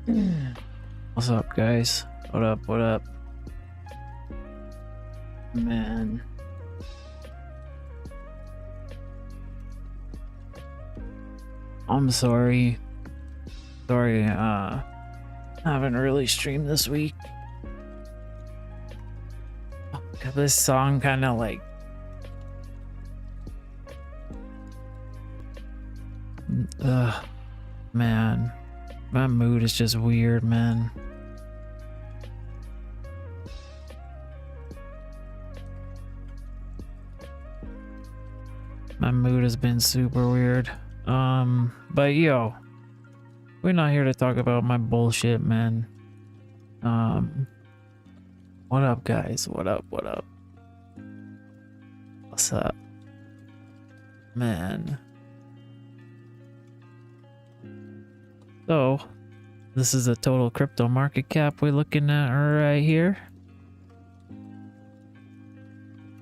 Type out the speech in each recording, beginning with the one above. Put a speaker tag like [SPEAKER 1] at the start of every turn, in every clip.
[SPEAKER 1] What's up, guys? What up? What up? Man. I'm sorry. Sorry, I haven't really streamed this week. Got this song kind of like... man. My mood is just weird, man. My mood has been super weird. But yo, we're not here to talk about my bullshit, man. What up, guys? What up? What up? What's up? Man. So, this is the total crypto market cap we're looking at right here.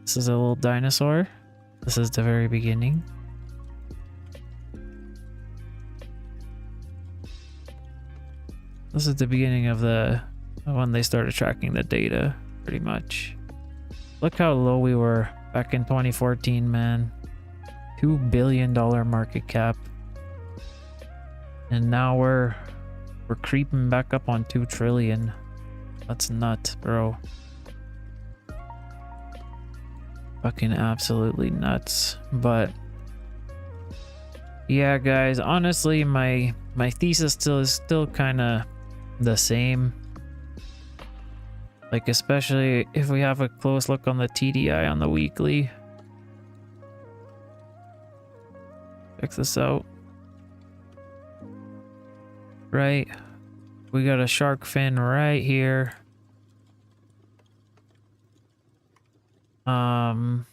[SPEAKER 1] This is a little dinosaur. This is the very beginning. This is the beginning of when they started tracking the data, pretty much. Look how low we were back in 2014, man. $2 billion market cap. And now we're creeping back up on 2 trillion. That's nuts, bro. Fucking absolutely nuts. But yeah, guys, honestly, my thesis is still kind of the same. Like, especially if we have a close look on the TDI on the weekly. Check this out. Right, we got a shark fin right here. And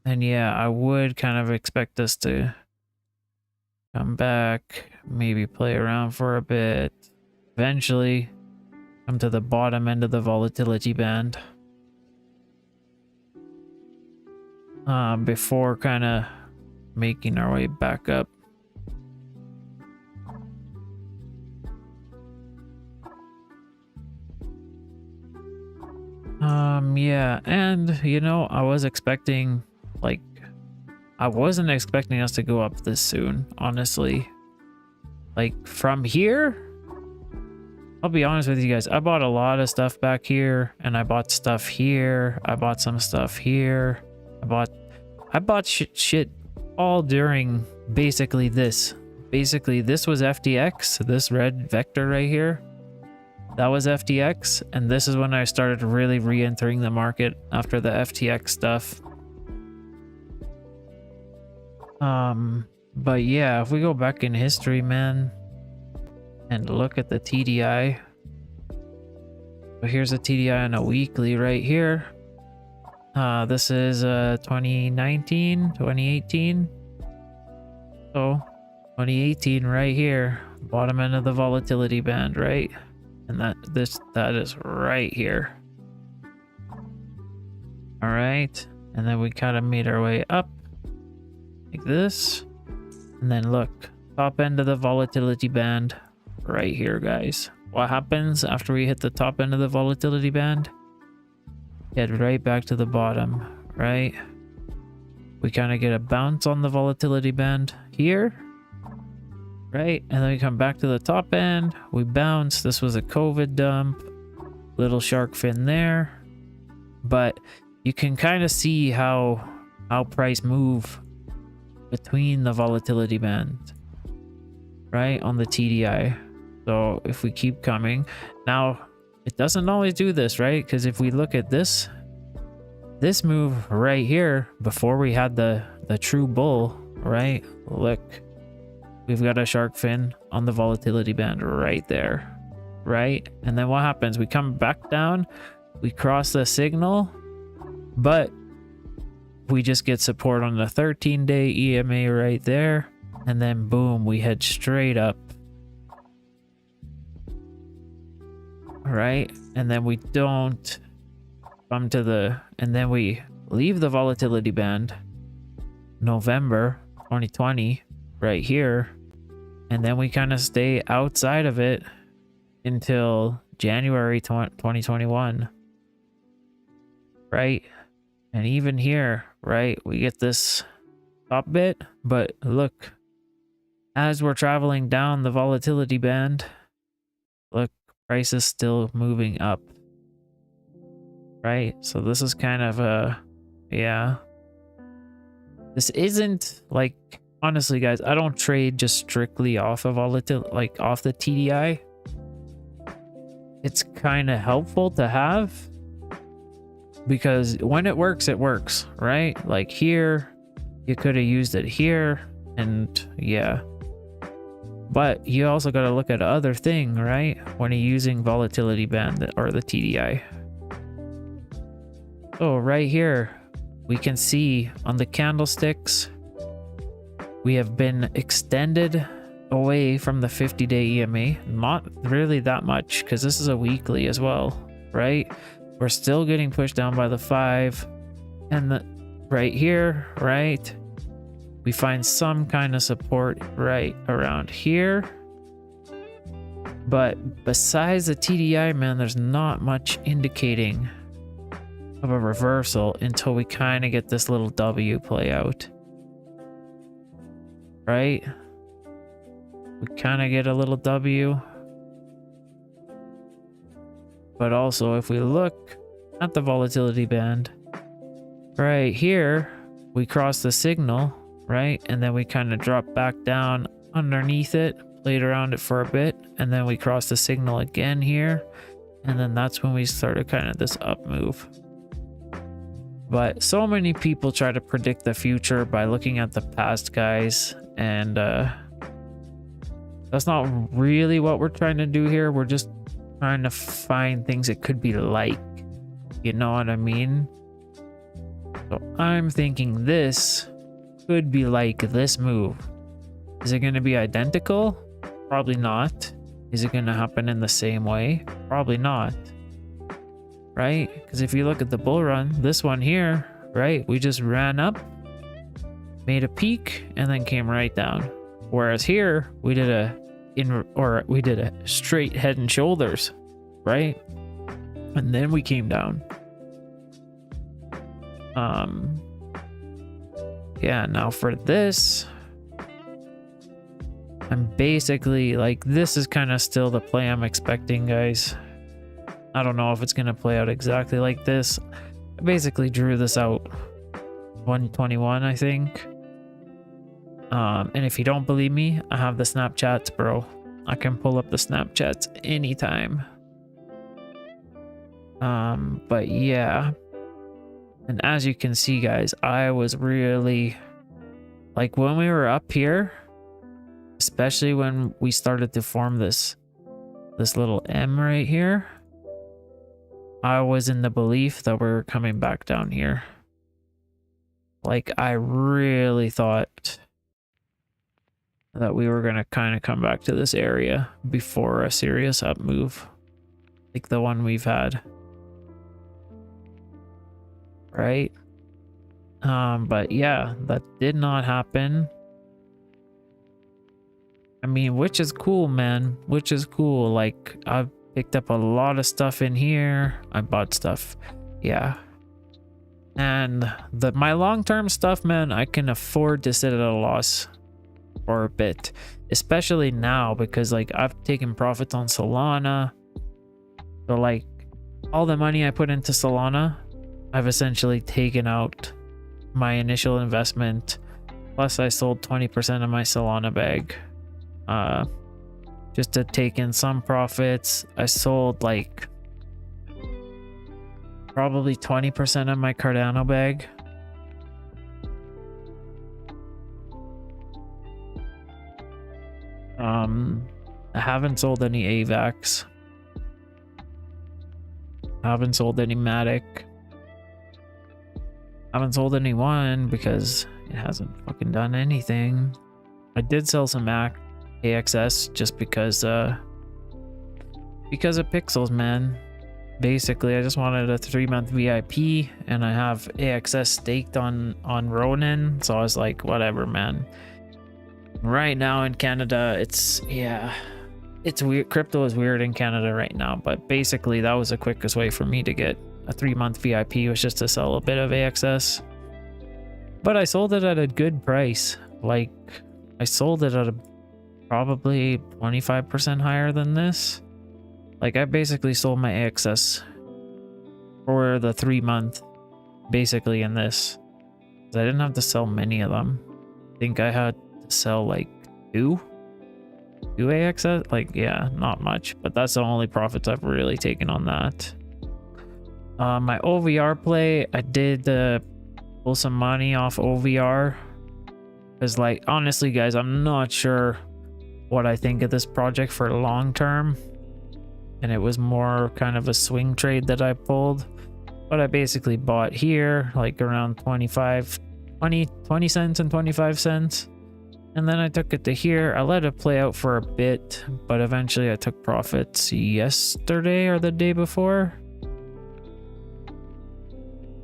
[SPEAKER 1] yeah, I would kind of expect us to come back, maybe play around for a bit, eventually come to the bottom end of the volatility band, before kind of making our way back up. Yeah, and you know, I wasn't expecting us to go up this soon, honestly. Like, from here, I'll be honest with you guys, I bought a lot of stuff back here, and I bought stuff here, I bought some stuff here, I bought shit all during basically this. Basically, this was FTX, this red vector right here. That was FTX, and this is when I started really re-entering the market after the FTX stuff. But yeah, if we go back in history, man, and look at the TDI. So here's a TDI on a weekly right here. This is 2019, 2018. So 2018 right here, bottom end of the volatility band, right? And that is right here. All right, and then we kind of made our way up like this, and then look, top end of the volatility band right here, guys. What happens after we hit the top end of the volatility band? Get right back to the bottom, right? We kind of get a bounce on the volatility band here. Right, and then we come back to the top end, we bounce. This was a COVID dump, little shark fin there, but you can kind of see how price move between the volatility band, right, on the TDI. So if we keep coming, now it doesn't always do this, right? Because if we look at this move right here before we had the true bull, right, look. We've got a shark fin on the volatility band right there, right? And then what happens? We come back down, we cross the signal, but we just get support on the 13-day EMA right there. And then boom, we head straight up. All right, and then we don't come to and then we leave the volatility band November 2020 right here, and then we kind of stay outside of it until January 2021, right? And even here, right, we get this top bit, but look, as we're traveling down the volatility band, look, price is still moving up, right? So this is kind of a, yeah, this isn't like, honestly guys, I don't trade just strictly off of volatility, like off the TDI. It's kind of helpful to have, because when it works, right? Like here, you could have used it here, and yeah. But you also got to look at other thing, right? When you're using volatility band or the TDI. So right here, we can see on the candlesticks, we have been extended away from the 50-day EMA. Not really that much, because this is a weekly as well, right? We're still getting pushed down by the 5, and the right here, right? We find some kind of support right around here. But besides the TDI, man, there's not much indicating of a reversal until we kind of get this little W play out. Right? We kind of get a little W. But also, if we look at the volatility band, right here, we cross the signal, right? And then we kind of drop back down underneath it, played around it for a bit, and then we cross the signal again here. And then that's when we started kind of this up move. But so many people try to predict the future by looking at the past, guys. And that's not really what we're trying to do here. We're just trying to find things it could be like. You know what I mean? So I'm thinking this could be like this move. Is it going to be identical? Probably not. Is it going to happen in the same way? Probably not. Right? Because if you look at the bull run, this one here, right? We just ran up, made a peak, and then came right down. Whereas here, we did a straight head and shoulders, right? And then we came down. Yeah, now for this, I'm basically like, this is kind of still the play I'm expecting, guys. I don't know if it's going to play out exactly like this. I basically drew this out 121, I think. And if you don't believe me, I have the Snapchats, bro. I can pull up the Snapchats anytime. But yeah. And as you can see, guys, I was really, like, when we were up here, especially when we started to form this little M right here, I was in the belief that we were coming back down here. Like, I really thought that we were going to kind of come back to this area before a serious up move, like the one we've had. Right? But yeah, that did not happen. I mean, which is cool, man. Which is cool. Like, I've picked up a lot of stuff in here. I bought stuff. Yeah. And my long-term stuff, man, I can afford to sit at a loss for a bit. Especially now, because, like, I've taken profits on Solana. So, like, all the money I put into Solana, I've essentially taken out my initial investment. Plus, I sold 20% of my Solana bag. Just to take in some profits. I sold like probably 20% of my Cardano bag. I haven't sold any AVAX. I haven't sold any Matic. I haven't sold any one because it hasn't fucking done anything. I did sell some AXS just because of pixels, man. Basically, I just wanted a 3-month VIP, and I have AXS staked on Ronin, so I was like, whatever, man. Right now in Canada, it's it's weird. Crypto is weird in Canada right now, but basically that was the quickest way for me to get a 3-month VIP, was just to sell a bit of AXS. But I sold it at a good price. Like, I sold it at a probably 25% higher than this. Like, I basically sold my AXS for the 3-month basically in this. I didn't have to sell many of them. I think I had to sell like two AXS. Like, yeah, not much, but that's the only profits I've really taken on that. My OVR play, I did pull some money off OVR, because, like, honestly guys, I'm not sure what I think of this project for long term, and it was more kind of a swing trade that I pulled. But I basically bought here like around 20 cents and 25 cents, and then I took it to here. I let it play out for a bit, but eventually I took profits yesterday or the day before.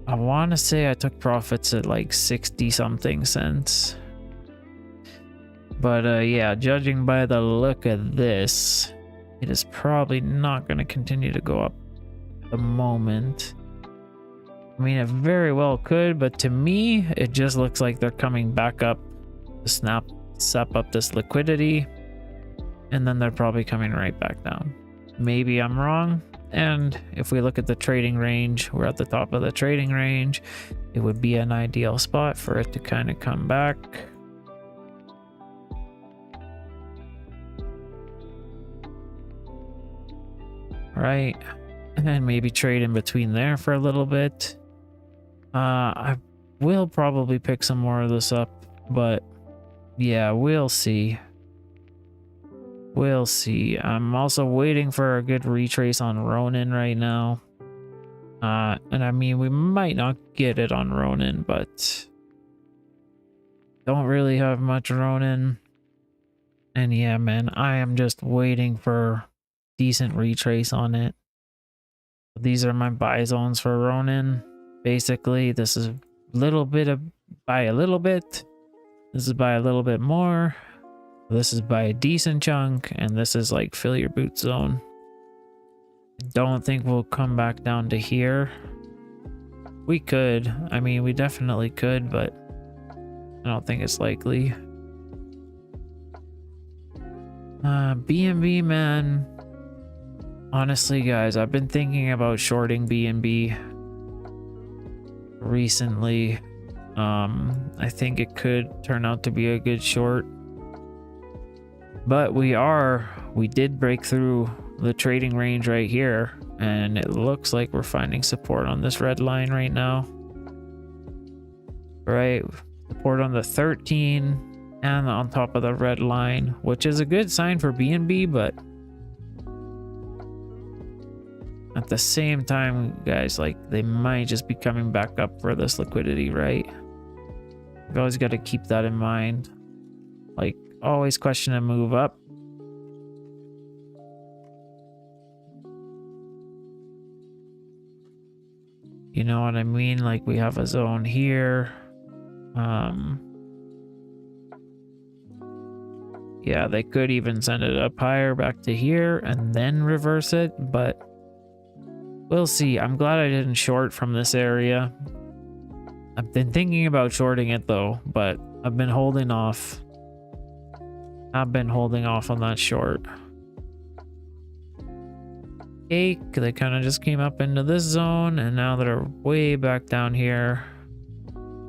[SPEAKER 1] I want to say I took profits at like 60 something cents. But yeah, judging by the look of this, it is probably not going to continue to go up at the moment. I mean, it very well could, but to me, it just looks like they're coming back up to sap up this liquidity, and then they're probably coming right back down. Maybe I'm wrong. And if we look at the trading range, we're at the top of the trading range. It would be an ideal spot for it to kind of come back. Right. And maybe trade in between there for a little bit. I will probably pick some more of this up, but yeah, we'll see. We'll see. I'm also waiting for a good retrace on Ronin right now. And I mean, we might not get it on Ronin, but don't really have much Ronin. And yeah, man, I am just waiting for decent retrace on it. These are my buy zones for Ronin. Basically, this is a little bit of buy a little bit. This is buy a little bit more. This is by a decent chunk, and this is like fill your boot zone. I don't think we'll come back down to here. We could. I mean, we definitely could, but I don't think it's likely. BNB, man. Honestly, guys, I've been thinking about shorting BNB recently. I think it could turn out to be a good short. But we did break through the trading range right here, and it looks like we're finding support on this red line right now. Right, support on the 13 and on top of the red line, which is a good sign for BNB, but at the same time, guys, like, they might just be coming back up for this liquidity, right? You've always got to keep that in mind. Like, always question a move up. You know what I mean? Like, we have a zone here. Yeah, they could even send it up higher back to here and then reverse it, but we'll see. I'm glad I didn't short from this area. I've been thinking about shorting it though, but I've been holding off. I've been holding off on that short. Cake, they kind of just came up into this zone, and now they're way back down here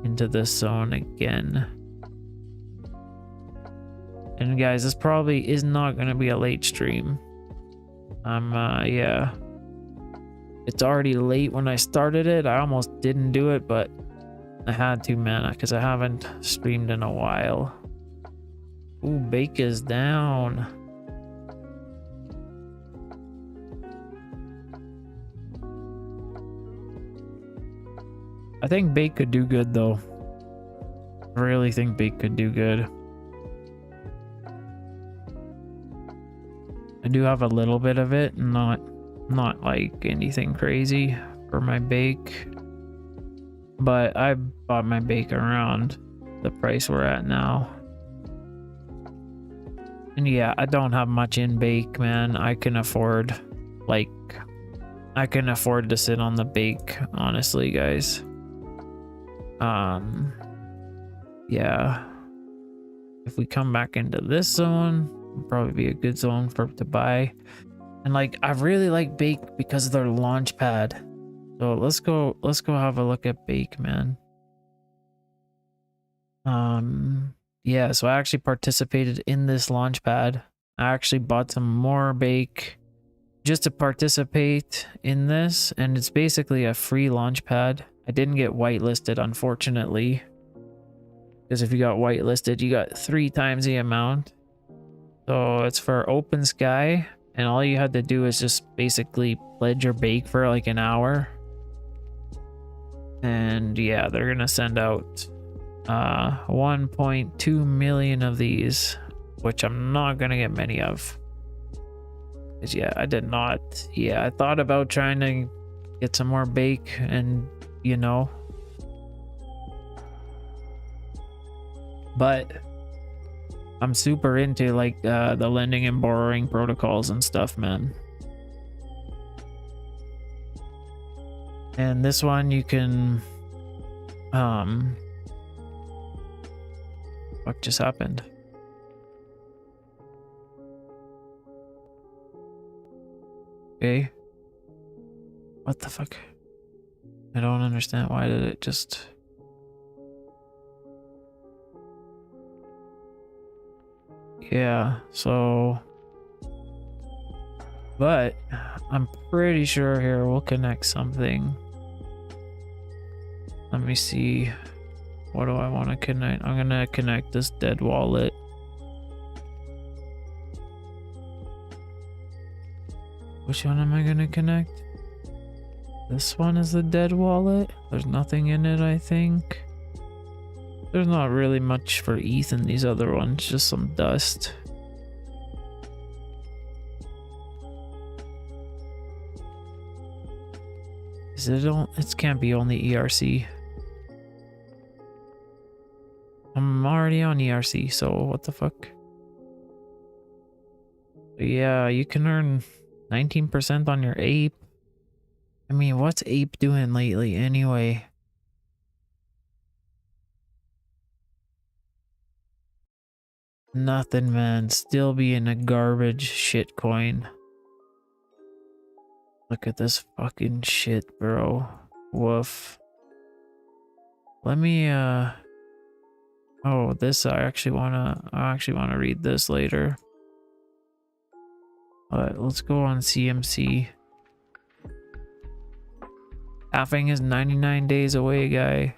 [SPEAKER 1] into this zone again. And guys, this probably is not going to be a late stream. Yeah. It's already late when I started it. I almost didn't do it, but I had to, man, because I haven't streamed in a while. Ooh, Bake is down. I think Bake could do good, though. I really think Bake could do good. I do have a little bit of it, not like anything crazy for my Bake. But I bought my Bake around the price we're at now. And yeah, I don't have much in bake, man. I can afford, like, I can afford to sit on the bake, honestly, guys. Yeah. If we come back into this zone, it'll probably be a good zone to buy. And like, I really like bake because of their launch pad. So let's go have a look at bake, man. Yeah, so I actually participated in this launch pad. I actually bought some more bake just to participate in this, and it's basically a free launch pad. I didn't get whitelisted, unfortunately, because if you got whitelisted, you got 3 times the amount. So it's for open sky, and all you had to do is just basically pledge your bake for like an hour. And yeah, they're gonna send out 1.2 million of these, which I'm not gonna get many of. Because yeah, I did not. Yeah, I thought about trying to get some more bake, and you know, but I'm super into like the lending and borrowing protocols and stuff, man. And this one you can what just happened? Okay. What the fuck? I don't understand. Why did it just... Yeah, so... But I'm pretty sure here we'll connect something. Let me see. What do I want to connect? I'm gonna connect this dead wallet. Which one am I gonna connect? This one is the dead wallet. There's nothing in it, I think. There's not really much for ETH in these other ones, just some dust. Is it on? It can't be only ERC. I'm already on ERC, so what the fuck? Yeah, you can earn 19% on your ape. I mean, what's ape doing lately anyway? Nothing, man. Still being a garbage shit coin. Look at this fucking shit, bro. Woof. Let me oh, this I actually wanna read this later. But let's go on CMC. Halving is 99 days away, guy.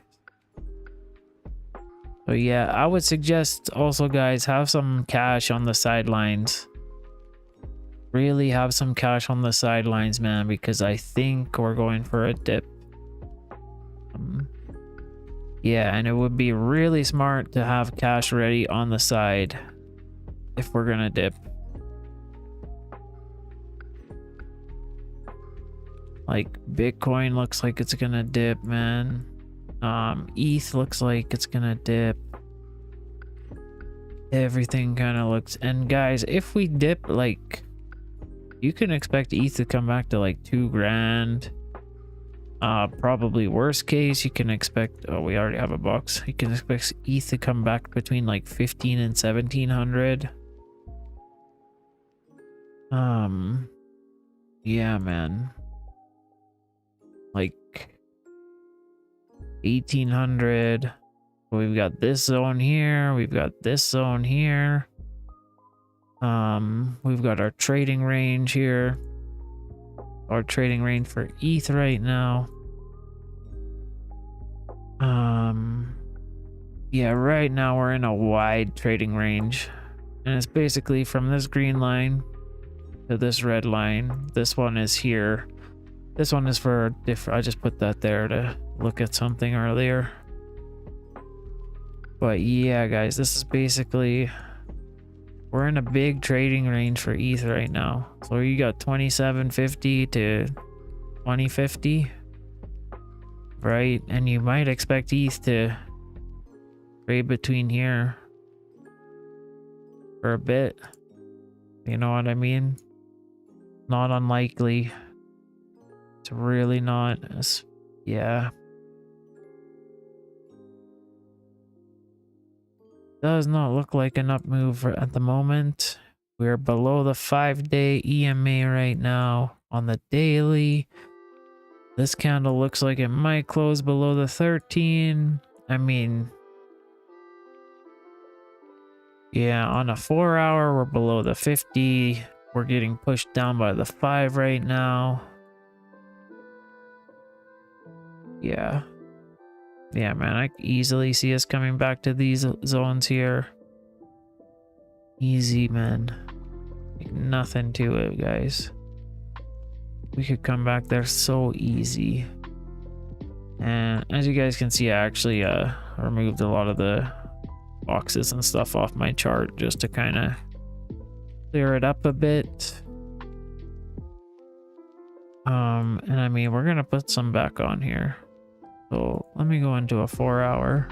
[SPEAKER 1] So yeah, I would suggest also, guys, have some cash on the sidelines. Really have some cash on the sidelines, man, because I think we're going for a dip. Yeah, and it would be really smart to have cash ready on the side if we're gonna dip. Like, Bitcoin looks like it's gonna dip, man. ETH looks like it's gonna dip. Everything kind of looks... And guys, if we dip, like, you can expect ETH to come back to like 2 grand. Probably worst case, you can expect... Oh, we already have a box. You can expect ETH to come back between like 15 and 1700. Yeah, man. Like 1800. We've got this zone here. We've got this zone here. We've got our trading range here. Our trading range for ETH right now. Yeah, right now we're in a wide trading range, and it's basically from this green line to this red line. This one is here. This one is for different... I just put that there to look at something earlier. But yeah, guys, this is basically... We're in a big trading range for ETH right now. So you got 2750 to 2050. Right? And you might expect ETH to trade between here for a bit. You know what I mean? Not unlikely. It's really not. Yeah. Does not look like an up move at the moment. We're below the 5-day EMA right now on the daily. This candle looks like it might close below the 13. I mean, yeah, on a 4-hour, we're below the 50. We're getting pushed down by the 5 right now. Yeah. Yeah, man, I can easily see us coming back to these zones here. Easy, man. Like nothing to it, guys. We could come back there so easy. And as you guys can see, I actually removed a lot of the boxes and stuff off my chart just to kind of clear it up a bit. And I mean, we're gonna put some back on here. So let me go into a 4-hour.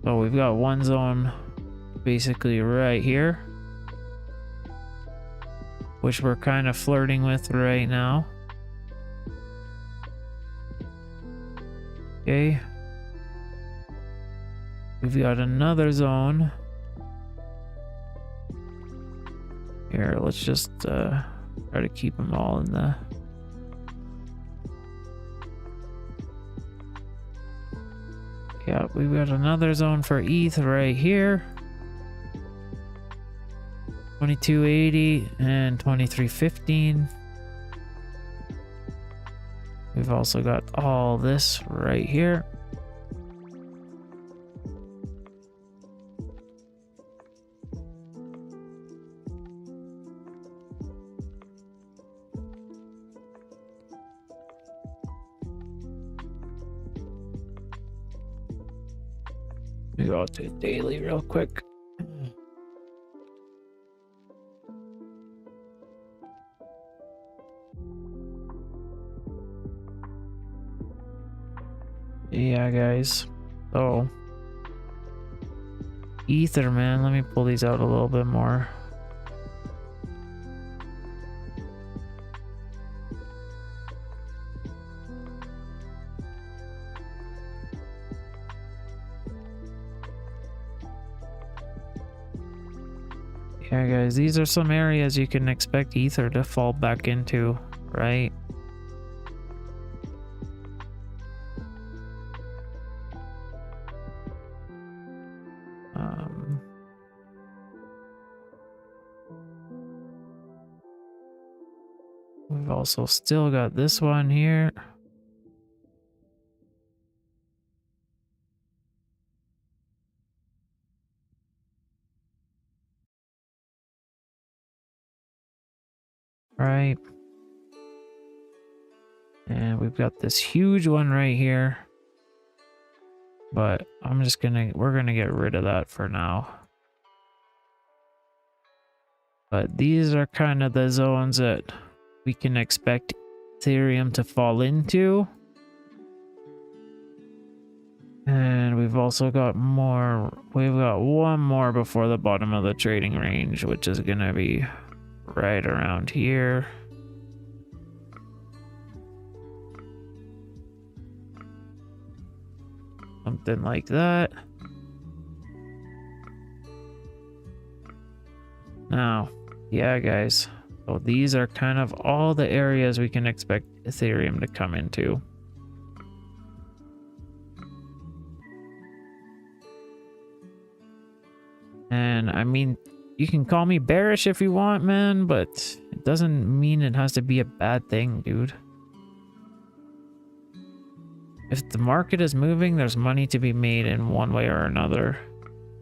[SPEAKER 1] So we've got one zone basically right here, which we're kind of flirting with right now. Okay. We've got another zone. Here, let's just try to keep them all in the... Yeah, we've got another zone for ETH right here. 2280 and 2315. We've also got all this right here. We go to daily real quick. Yeah, guys. So, Ether, man. Let me pull these out a little bit more. Yeah, guys, these are some areas you can expect Ether to fall back into, right? We've also still got this one here. Right. And we've got this huge one right here. But we're gonna get rid of that for now. But these are kind of the zones that we can expect Ethereum to fall into. And we've also got more. We've got one more before the bottom of the trading range, which is gonna be right around here. Something like that. Now, yeah, guys. So these are kind of all the areas we can expect Ethereum to come into. And I mean, you can call me bearish if you want, man, but it doesn't mean it has to be a bad thing, dude. If the market is moving, there's money to be made in one way or another.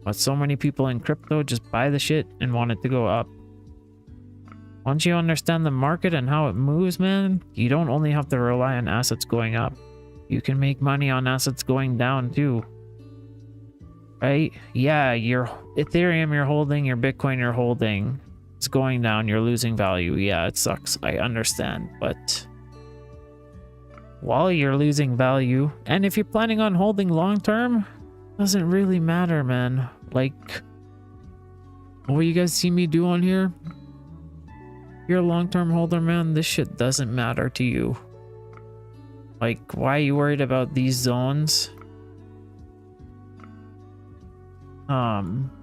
[SPEAKER 1] But so many people in crypto just buy the shit and want it to go up. Once you understand the market and how it moves, man, you don't only have to rely on assets going up. You can make money on assets going down too. Right? Yeah, your Ethereum you're holding, your Bitcoin you're holding, it's going down, you're losing value. Yeah, it sucks. I understand. But while you're losing value, and if you're planning on holding long term, Doesn't really matter, man. Like, what you guys see me do on here? You're a long-term holder, man. This shit doesn't matter to you. Like, why are you worried about these zones?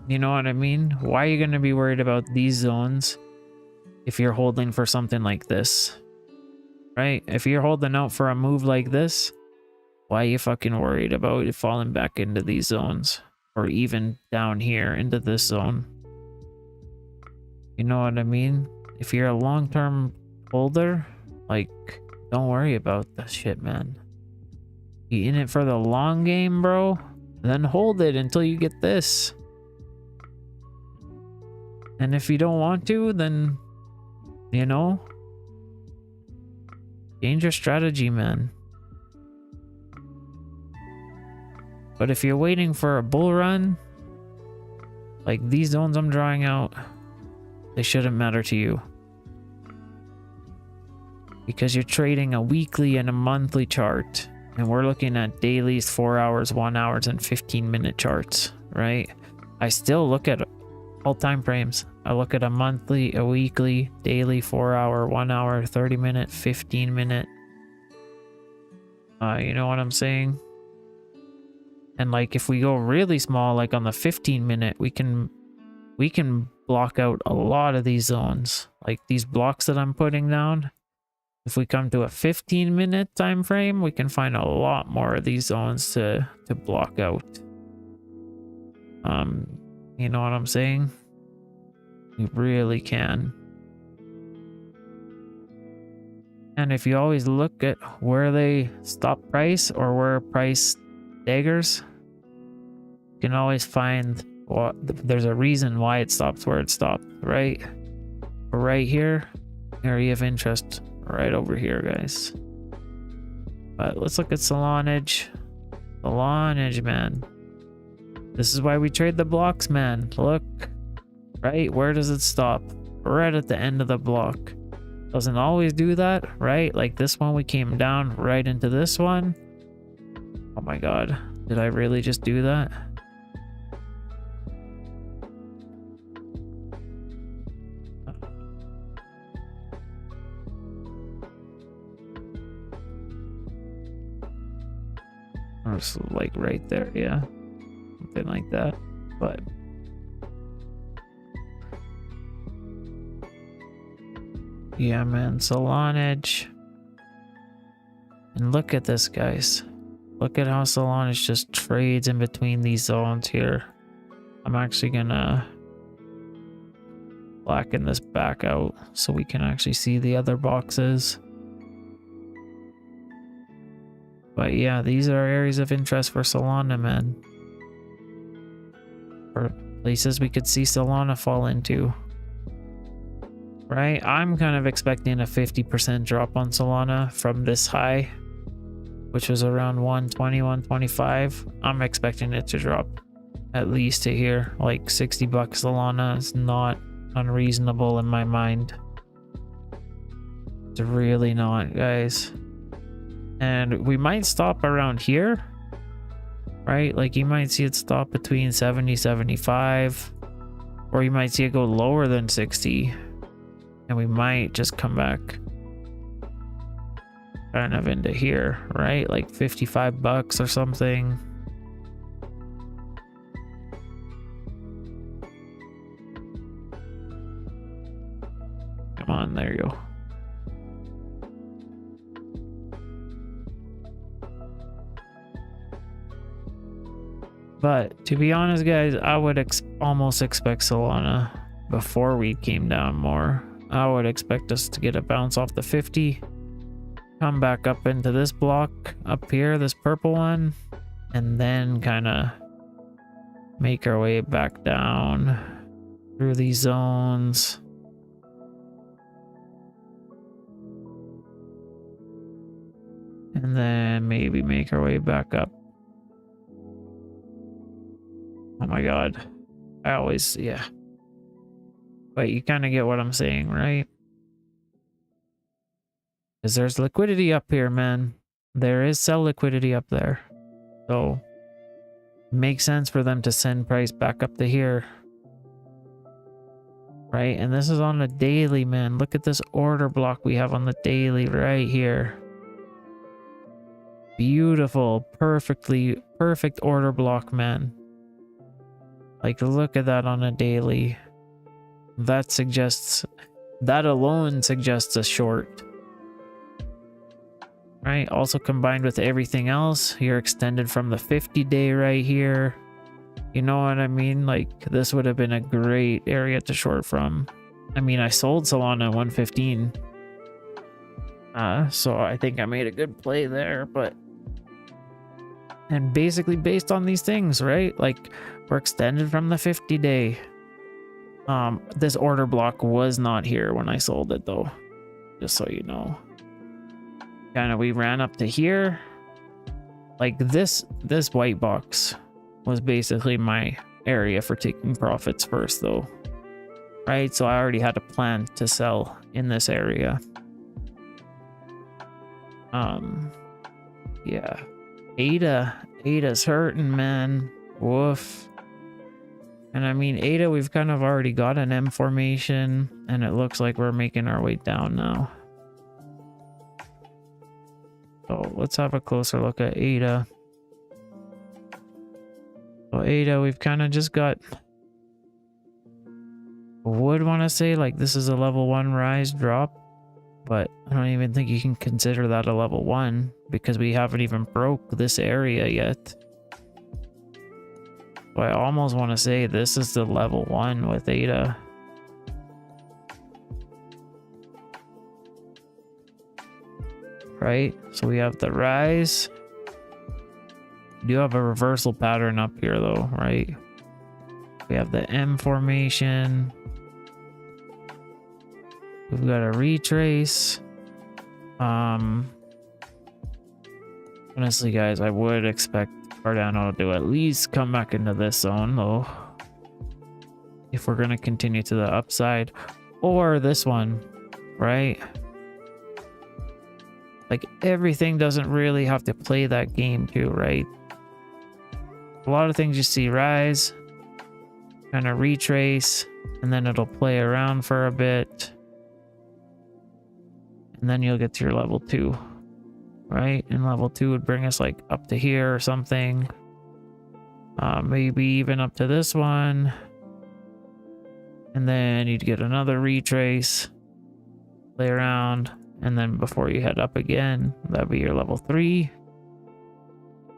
[SPEAKER 1] You know what I mean? Why are you gonna be worried about these zones if you're holding for something like this? Right? If you're holding out for a move like this, why are you fucking worried about it falling back into these zones? Or even down here into this zone? You know what I mean? If you're a long-term holder, like, don't worry about that shit, man. You in it for the long game, bro? Then hold it until you get this. And if you don't want to, then, you know, change your strategy, man. But if you're waiting for a bull run, like these zones I'm drawing out, they shouldn't matter to you. Because you're trading a weekly and a monthly chart. And we're looking at dailies, 4 hours, 1 hour, and 15-minute charts, right? I still look at all time frames. I look at a monthly, a weekly, daily, 4 hour, 1 hour, 30-minute, 15-minute. You know what I'm saying? And like if we go really small, like on the 15-minute, we can block out a lot of these zones. Like these blocks that I'm putting down. If we come to a 15-minute time frame, we can find a lot more of these zones to block out. You know what I'm saying? We really can. And if you always look at where they stop price or where price staggers, you can always find what there's a reason why it stops where it stopped, right? Right here, area of interest. Right over here, guys. But let's look at Salonage. Salonage, man. This is why we trade the blocks, man. Look. Right? Where does it stop? Right at the end of the block. Doesn't always do that, right? Like this one, we came down right into this one. Oh my god. Did I really just do that? Like right there, yeah, something like that. But yeah, man, Salonage. And look at this, guys. Look at how Salonage just trades in between these zones here. I'm actually gonna blacken this back out so we can actually see the other boxes. But yeah, these are areas of interest for Solana, man. Or places we could see Solana fall into. Right? I'm kind of expecting a 50% drop on Solana from this high, which was around 120, 125. I'm expecting it to drop at least to here. Like 60 bucks Solana is not unreasonable in my mind. It's really not, guys. And we might stop around here, right? Like you might see it stop between 70, 75, or you might see it go lower than 60. And we might just come back kind of into here, right? Like 55 bucks or something. Come on, there you go. But to be honest, guys, I would almost expect Solana before we came down more. I would expect us to get a bounce off the 50, come back up into this block up here, this purple one, and then kind of make our way back down through these zones. And then maybe make our way back up. Oh my god. I always, yeah. But you kind of get what I'm saying, right? Because there's liquidity up here, man. There is sell liquidity up there. So Makes sense for them to send price back up to here. Right? And this is on a daily, man. Look at this order block we have on the daily right here. Beautiful, perfect order block, man. Like, look at that on a daily. That alone suggests a short. Right? Also combined with everything else, you're extended from the 50-day right here. You know what I mean? Like, this would have been a great area to short from. I mean, I sold Solana at 115. So I think I made a good play there, but... And basically based on these things, right? Like, we're extended from the 50-day. This order block was not here when I sold it, though. Just so you know. Kind of, we ran up to here. Like, this white box was basically my area for taking profits first, though. Right? So I already had a plan to sell in this area. Yeah. Ada's hurting, man. Woof. And I mean, Ada, we've kind of already got an M formation, and it looks like we're making our way down now. So let's have a closer look at Ada. So Ada, we've kind of just got... Would want to say like this is a level 1 rise drop, but I don't even think you can consider that a level 1 because we haven't even broke this area yet. So I almost want to say this is the level 1 with Ada. Right? So we have the rise. We do have a reversal pattern up here though, right? We have the M formation. We've got a retrace. Honestly, guys, I would expect Cardano to at least come back into this zone, though. If we're going to continue to the upside. Or this one, right? Like, everything doesn't really have to play that game, too, right? A lot of things you see rise, kind of retrace, and then it'll play around for a bit. And then you'll get to your level 2, right? And level 2 would bring us like up to here or something. Maybe even up to this one. And then you'd get another retrace, play around, and then before you head up again, that'd be your level 3.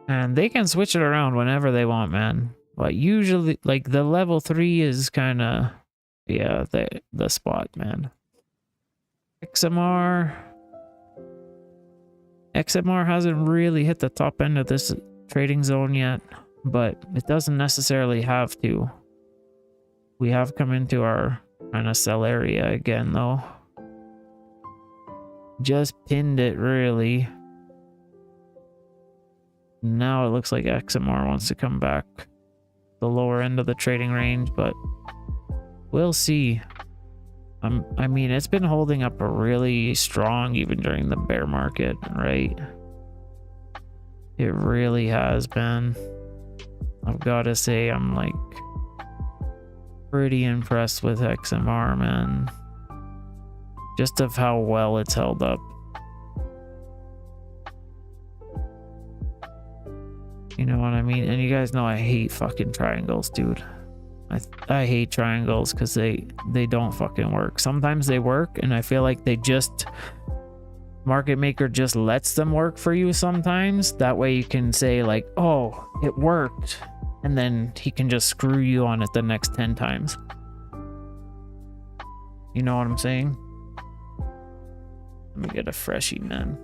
[SPEAKER 1] And they can switch it around whenever they want, man. But usually, like, the level 3 is kind of, yeah, the spot, man. XMR hasn't really hit the top end of this trading zone yet, but it doesn't necessarily have to. We have come into our kind of sell area again, though. Just pinned it, really. Now it looks like XMR wants to come back the lower end of the trading range, but we'll see. I mean, it's been holding up really strong even during the bear market, right? It really has been. I've got to say, I'm like pretty impressed with XMR, man. Just of how well it's held up. You know what I mean? And you guys know I hate fucking triangles, dude. I hate triangles because they don't fucking work. Sometimes they work, and I feel like they just... Market maker just lets them work for you sometimes. That way you can say like, oh, it worked. And then he can just screw you on it the next 10 times. You know what I'm saying? Let me get a freshie, man.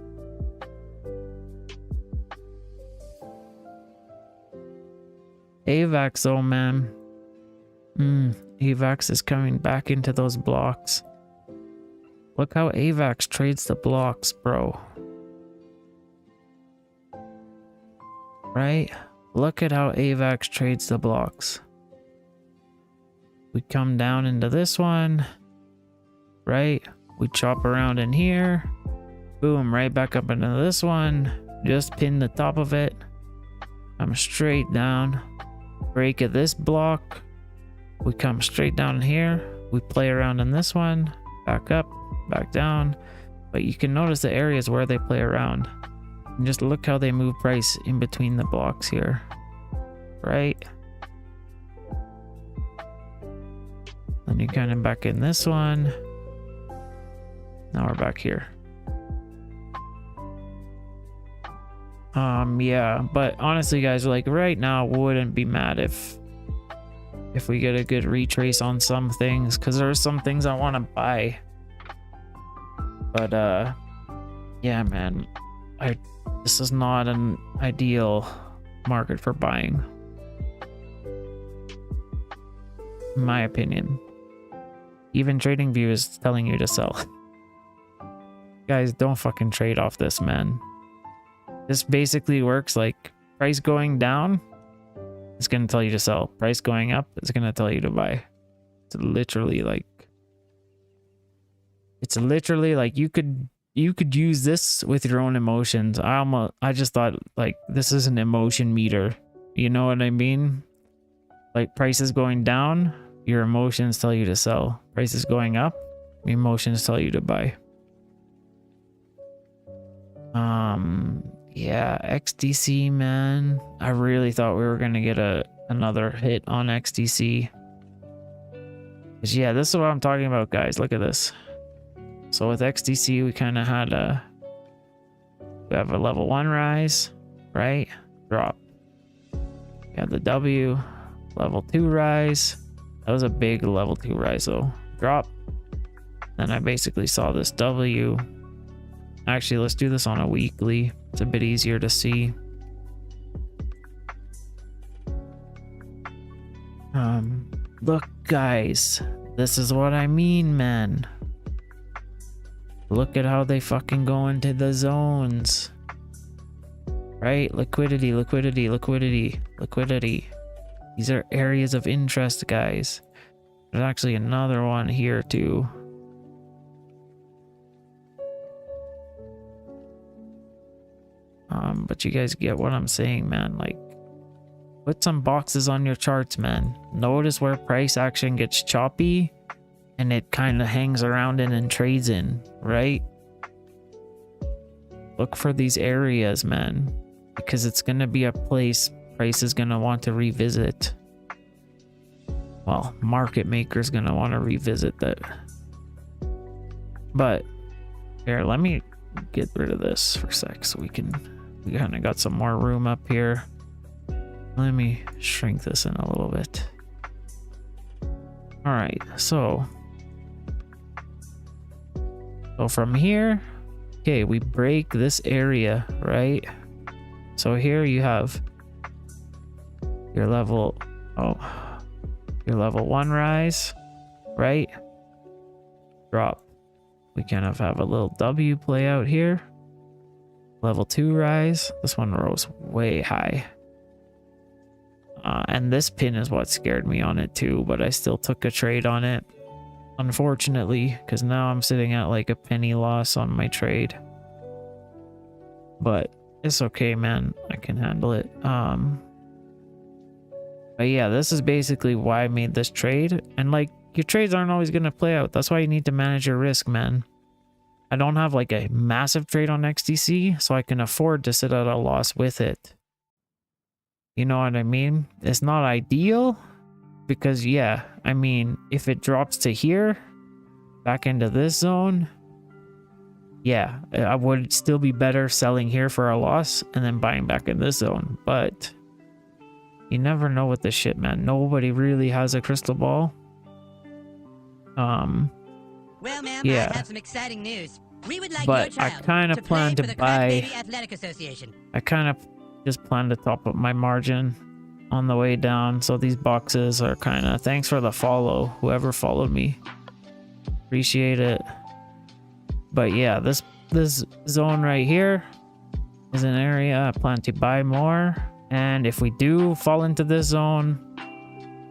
[SPEAKER 1] AVAX though, man. AVAX is coming back into those blocks. Look how AVAX trades the blocks, bro. Right? Look at how AVAX trades the blocks. We come down into this one. Right? We chop around in here. Boom, right back up into this one. Just pin the top of it. come straight down, break at this block, we come straight down here, we play around in this one, back up, back down. But you can notice the areas where they play around. And just look how they move price in between the blocks here, right? Then you kind of back in this one. Now we're back here. Yeah, but honestly guys, like right now, wouldn't be mad if we get a good retrace on some things, because there are some things I want to buy. But yeah, man, this is not an ideal market for buying, in my opinion. Even TradingView is telling you to sell. Guys, don't fucking trade off this, man. This basically works like price going down, it's gonna tell you to sell. Price going up, it's gonna tell you to buy. It's literally like you could use this with your own emotions. I just thought like this is an emotion meter. You know what I mean? Like price is going down, your emotions tell you to sell. Price is going up, emotions tell you to buy. Yeah, XDC, man. I really thought we were gonna get another hit on XDC. 'Cause yeah, this is what I'm talking about, guys. Look at this. So with XDC, we kind of had we have a level 1 rise, right? Drop. We had the W, level 2 rise. That was a big level 2 rise though. Drop. Then I basically saw this W. Actually, let's do this on a weekly. It's a bit easier to see. Look, guys, this is what I mean, man. Look at how they fucking go into the zones. Right? Liquidity, liquidity, liquidity, liquidity. These are areas of interest, guys. There's actually another one here too. But you guys get what I'm saying, man. Like, put some boxes on your charts, man. Notice where price action gets choppy and it kind of hangs around in and trades in, right? Look for these areas, man, because it's going to be a place price is going to want to revisit. Well, market maker's going to want to revisit that. But here, let me get rid of this for a sec so we kind of got some more room up here. Let me shrink this in a little bit. All right, so from here, okay, we break this area, right? So here you have your level 1 rise, right? Drop. We kind of have a little W play out here. Level 2 rise. This one rose way high. And this pin is what scared me on it too, but I still took a trade on it. Unfortunately, because now I'm sitting at like a penny loss on my trade. But it's okay, man. I can handle it. But yeah, this is basically why I made this trade. And like, your trades aren't always going to play out. That's why you need to manage your risk, man. I don't have like a massive trade on XDC, so I can afford to sit at a loss with it. You know what I mean? It's not ideal because, yeah, I mean, if it drops to here, back into this zone, yeah, I would still be better selling here for a loss and then buying back in this zone. But you never know with this shit, man. Nobody really has a crystal ball.
[SPEAKER 2] Well, ma'am,
[SPEAKER 1] yeah.
[SPEAKER 2] I have some exciting news. We would like
[SPEAKER 1] but
[SPEAKER 2] your
[SPEAKER 1] I
[SPEAKER 2] child
[SPEAKER 1] kind of plan to buy.
[SPEAKER 2] Athletic Association.
[SPEAKER 1] I kind of just plan to top up my margin on the way down. So these boxes are kind of, thanks for the follow, whoever followed me. Appreciate it. But yeah, this zone right here is an area I plan to buy more. And if we do fall into this zone,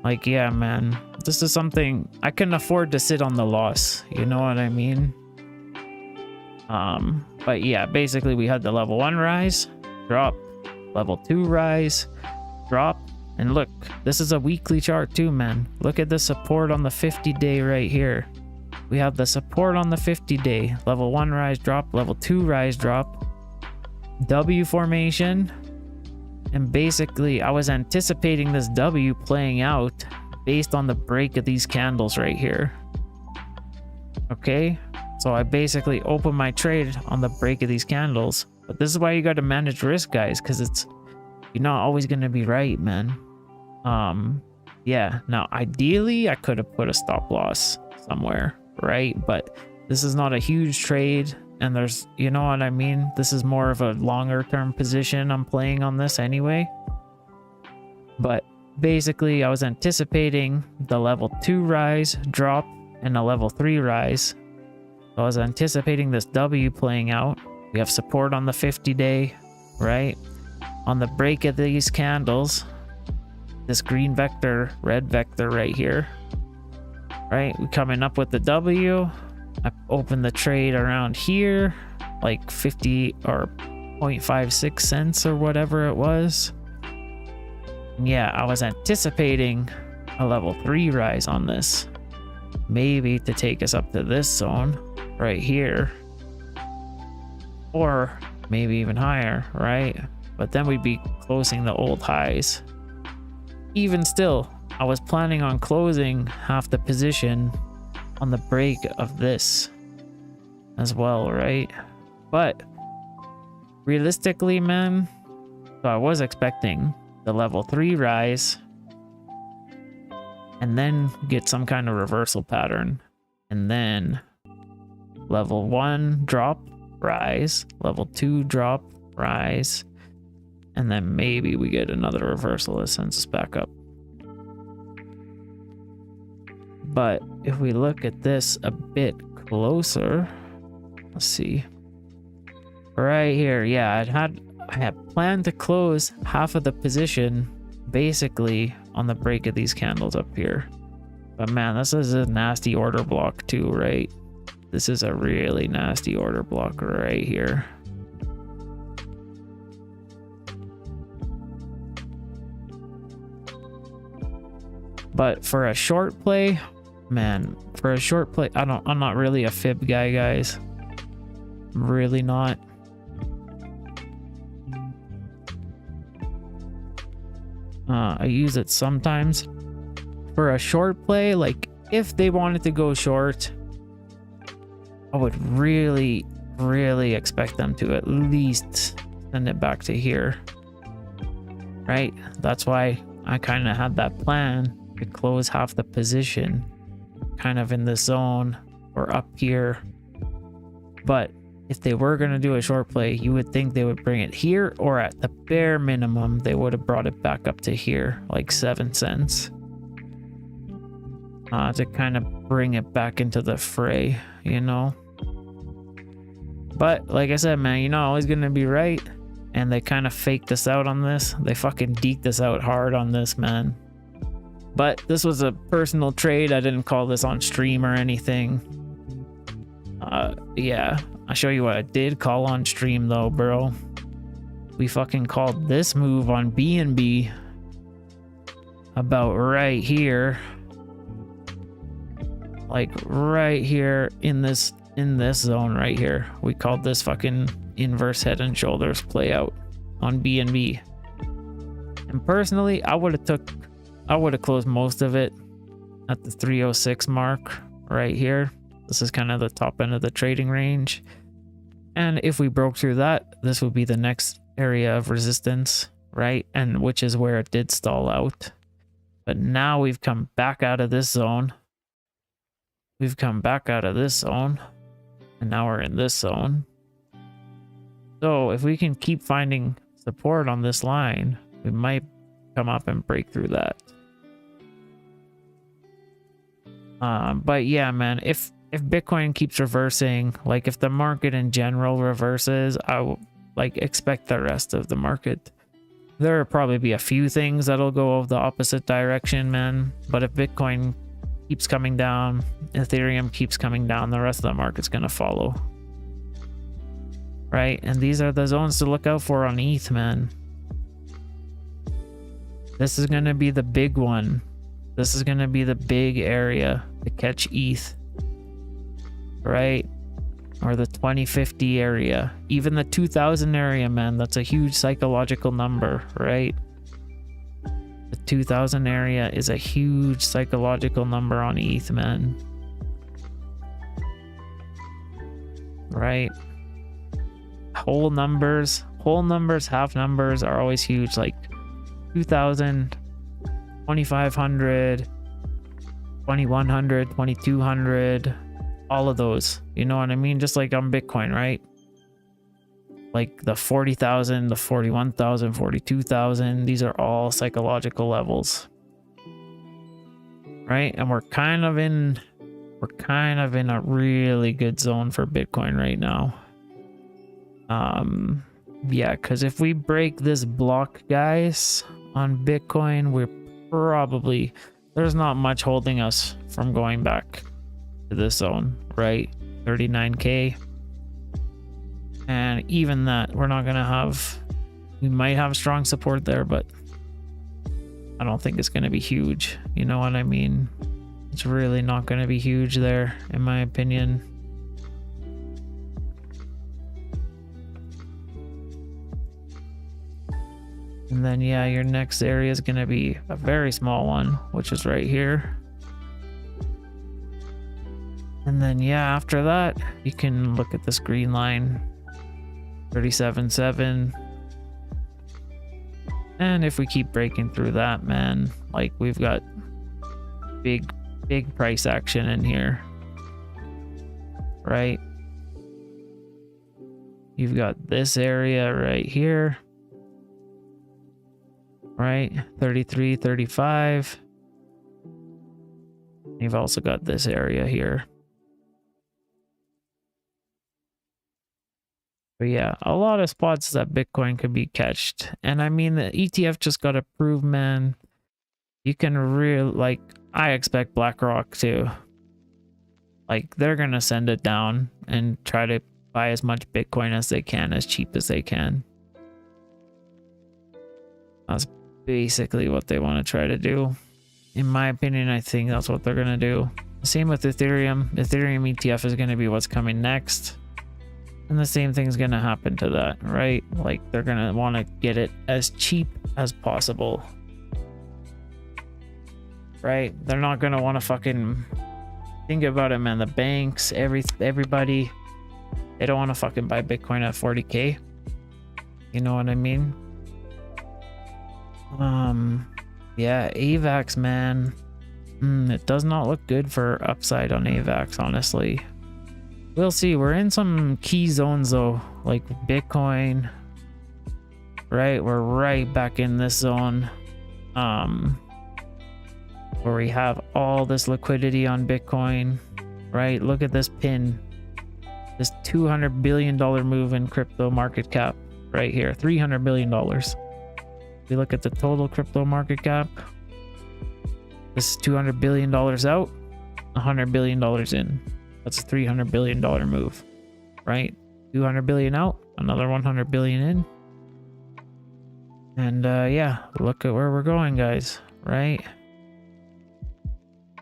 [SPEAKER 1] like, yeah, man, this is something I can afford to sit on the loss. You know what I mean? But yeah, basically we had the level 1 rise, drop, level 2 rise, drop. And look, this is a weekly chart too, man. Look at the support on the 50-day right here. We have the support on the 50-day, level 1 rise, drop, level 2 rise, drop, W formation. And basically I was anticipating this W playing out based on the break of these candles right here. Okay, so I basically opened my trade on the break of these candles. But this is why you got to manage risk, guys, because you're not always going to be right, man. Yeah, now ideally I could have put a stop loss somewhere, right? But this is not a huge trade, and there's, you know what I mean? This is more of a longer term position I'm playing on this anyway. But basically I was anticipating the level 2 rise, drop, and a level 3 rise. So I was anticipating this W playing out. We have support on the 50-day, right? On the break of these candles, this green vector, red vector right here, right? We're coming up with the W. I opened the trade around here, like 50 or 0.56 cents or whatever it was. And yeah, I was anticipating a level 3 rise on this, maybe to take us up to this zone right here, or maybe even higher, right? But then we'd be closing the old highs. Even still, I was planning on closing half the position on the break of this as well, right? But realistically, man, so I was expecting the level 3 rise and then get some kind of reversal pattern, and then level 1 drop, rise, level 2 drop, rise, and then maybe we get another reversal that sends us back up. But if we look at this a bit closer, let's see. Right here, yeah, I had planned to close half of the position basically on the break of these candles up here. But man, this is a nasty order block too, right? This is a really nasty order block right here. But for a short play, man, for a short play, I'm not really a fib guy, guys. I'm really not. I use it sometimes. For a short play, like if they wanted to go short, I would really, really expect them to at least send it back to here. Right? That's why I kind of had that plan to close half the position kind of in this zone or up here. But if they were going to do a short play, you would think they would bring it here, or at the bare minimum they would have brought it back up to here, like 7 cents, to kind of bring it back into the fray, you know. But like I said, man, you're not always going to be right, and they kind of faked us out on this. They fucking deked us out hard on this, man. But this was a personal trade. I didn't call this on stream or anything. Yeah, I'll show you what I did call on stream though, bro. We fucking called this move on BNB about right here. Like right here in this zone right here. We called this fucking inverse head and shoulders play out on BNB. And personally, I would have closed most of it at the 306 mark right here. This is kind of the top end of the trading range. And if we broke through that, this would be the next area of resistance, right? And which is where it did stall out. But now we've come back out of this zone. We've come back out of this zone. And now we're in this zone. So if we can keep finding support on this line, we might come up and break through that. But yeah, man, if Bitcoin keeps reversing, like if the market in general reverses, I will like expect the rest of the market. There will probably be a few things that'll go the opposite direction, man. But if Bitcoin keeps coming down, Ethereum keeps coming down, the rest of the market's gonna follow. Right? And these are the zones to look out for on ETH, man. This is going to be the big one. This is going to be the big area to catch ETH, right? Or the 2050 area, even the 2000 area, man. That's a huge psychological number, right? The 2000 area is a huge psychological number on ETH, man. Right? Whole numbers, half numbers are always huge, like 2000, 2500, 2100, 2200, all of those. You know what I mean? Just like on Bitcoin, right? Like the 40,000, the 41,000, 42,000, these are all psychological levels. Right? And we're kind of in a really good zone for Bitcoin right now. Yeah, because if we break this block, guys, on Bitcoin, there's not much holding us from going back to this zone, right? 39k. And even that, we might have strong support there, but I don't think it's going to be huge. You know what I mean? It's really not going to be huge there, in my opinion. And then, yeah, your next area is going to be a very small one, which is right here. And then, yeah, after that, you can look at this green line, 37.7. And if we keep breaking through that, man, like we've got big price action in here, right? You've got this area right here, right? 33, 35. You've also got this area here. But yeah, a lot of spots that Bitcoin could be catched. And I mean, the ETF just got approved, man. You can I expect BlackRock to, they're going to send it down and try to buy as much Bitcoin as they can, as cheap as they can. That's basically what they want to try to do. In my opinion, I think that's what they're going to do. Same with Ethereum. Ethereum ETF is going to be what's coming next. And the same thing's going to happen to that, right? Like, they're going to want to get it as cheap as possible. Right? They're not going to want to fucking think about it, man. The banks, everybody, they don't want to fucking buy Bitcoin at 40k. You know what I mean? Yeah, AVAX, man. It does not look good for upside on AVAX, honestly. We'll see. We're in some key zones though, like Bitcoin, right? We're right back in this zone, where we have all this liquidity on Bitcoin, right? Look at this pin, this $200 billion move in crypto market cap right here, $300 billion. If we look at the total crypto market cap, this is $200 billion out, $100 billion in. That's a $300 billion move, right? 200 billion out, another 100 billion in. And yeah, look at where we're going, guys, right?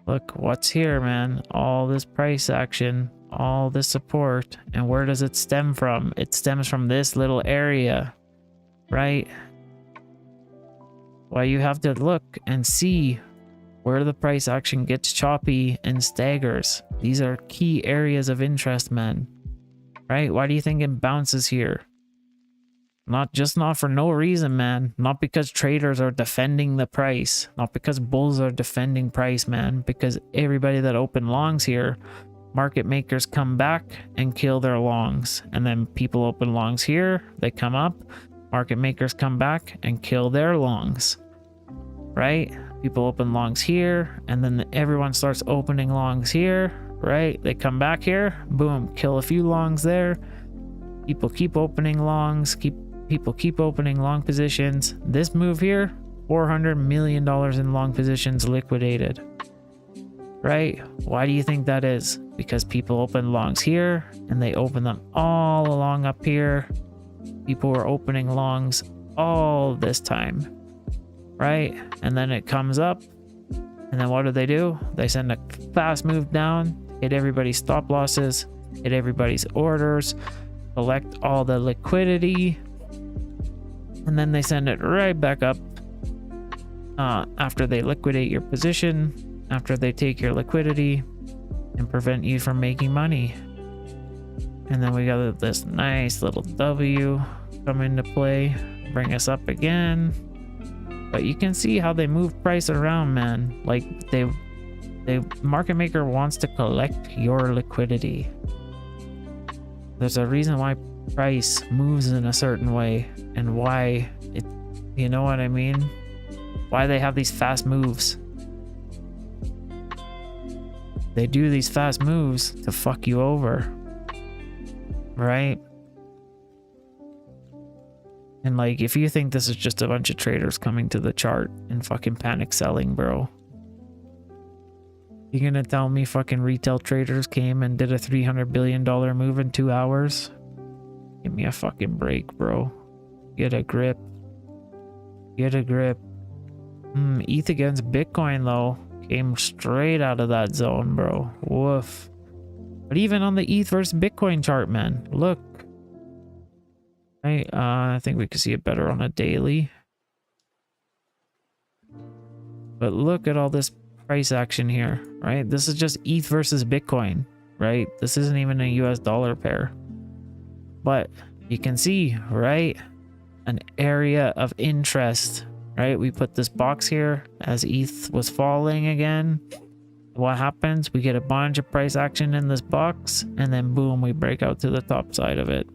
[SPEAKER 1] Look what's here, man. All this price action, all this support. And where does it stem from? It stems from this little area, right? Well, you have to look and see where the price action gets choppy and staggers. These are key areas of interest, man. Right? Why do you think it bounces here? Not for no reason, man. Not because traders are defending the price. Not because bulls are defending price, man. Because everybody that opened longs here, market makers come back and kill their longs. And then people open longs here, they come up, market makers come back and kill their longs. Right? People open longs here, and then everyone starts opening longs here, right? They come back here, boom, kill a few longs there. People keep opening longs, people keep opening long positions. This move here, $400 million in long positions liquidated, right? Why do you think that is? Because people open longs here, and they open them all along up here. People were opening longs all this time. right? And then it comes up, and then what do? They send a fast move down, hit everybody's stop losses, hit everybody's orders, collect all the liquidity, and then they send it right back up after they liquidate your position, after they take your liquidity and prevent you from making money. And then we got this nice little W come into play, bring us up again. But you can see how they move price around, man. Like the market maker wants to collect your liquidity. There's a reason why price moves in a certain way, and why it, you know what I mean? Why they have these fast moves. They do these fast moves to fuck you over, right? And like, if you think this is just a bunch of traders coming to the chart and fucking panic selling, bro, you gonna tell me fucking retail traders came and did a $300 billion move in 2 hours? Give me a fucking break, bro. Get a grip. Get a grip. ETH against Bitcoin, though, came straight out of that zone, bro. Woof. But even on the ETH versus Bitcoin chart, man, look. Right, I think we can see it better on a daily. But look at all this price action here, right? This is just ETH versus Bitcoin, right? This isn't even a US dollar pair. But you can see, right, an area of interest, right? We put this box here as ETH was falling again. What happens? We get a bunch of price action in this box, and then boom, we break out to the top side of it.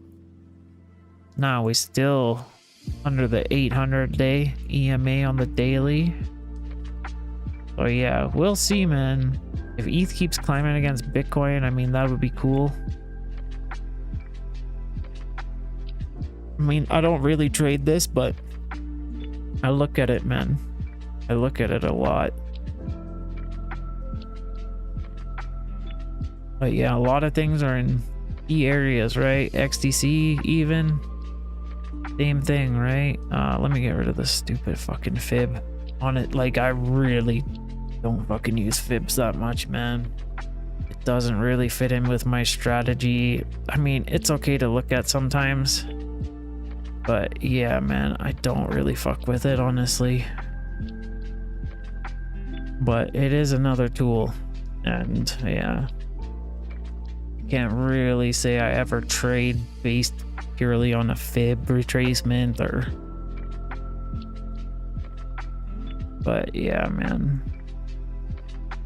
[SPEAKER 1] Now we still under the 800-day EMA on the daily. So yeah, we'll see, man. If ETH keeps climbing against Bitcoin, I mean, that would be cool. I mean, I don't really trade this, but I look at it, man. I look at it a lot. But yeah, a lot of things are in key areas, right? XDC even. Same thing, right? Let me get rid of this stupid fucking fib on it. Like, I really don't fucking use fibs that much, man. It doesn't really fit in with my strategy. I mean, it's okay to look at sometimes, but yeah, man, I don't really fuck with it, honestly. But it is another tool, and yeah, can't really say I ever trade based purely on a fib retracement or, but yeah, man.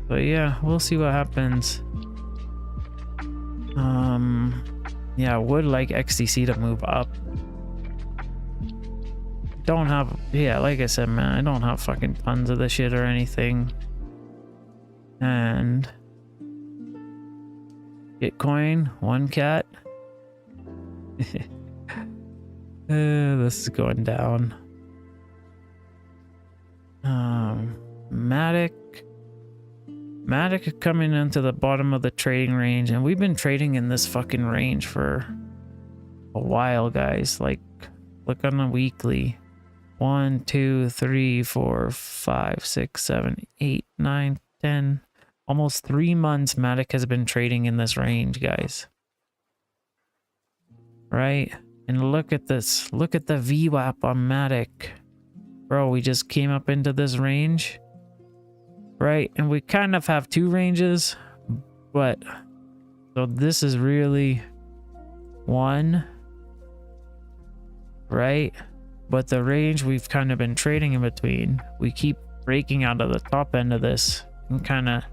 [SPEAKER 1] But yeah, we'll see what happens. Yeah, I would like XDC to move up. Don't have, yeah, like I said, man, I don't have fucking tons of the shit or anything. And Bitcoin, one cat. This is going down. Matic is coming into the bottom of the trading range, and we've been trading in this fucking range for a while, guys. Like, look on the weekly. 1, 2, 3, 4, 5, 6, 7, 8, 9, 10. Almost 3 months Matic has been trading in this range, guys. Right? And look at this. Look at the VWAP on Matic. Bro, we just came up into this range. Right? And we kind of have 2 ranges. But, so this is really 1. Right? But the range we've kind of been trading in between. We keep breaking out of the top end of this. And kind of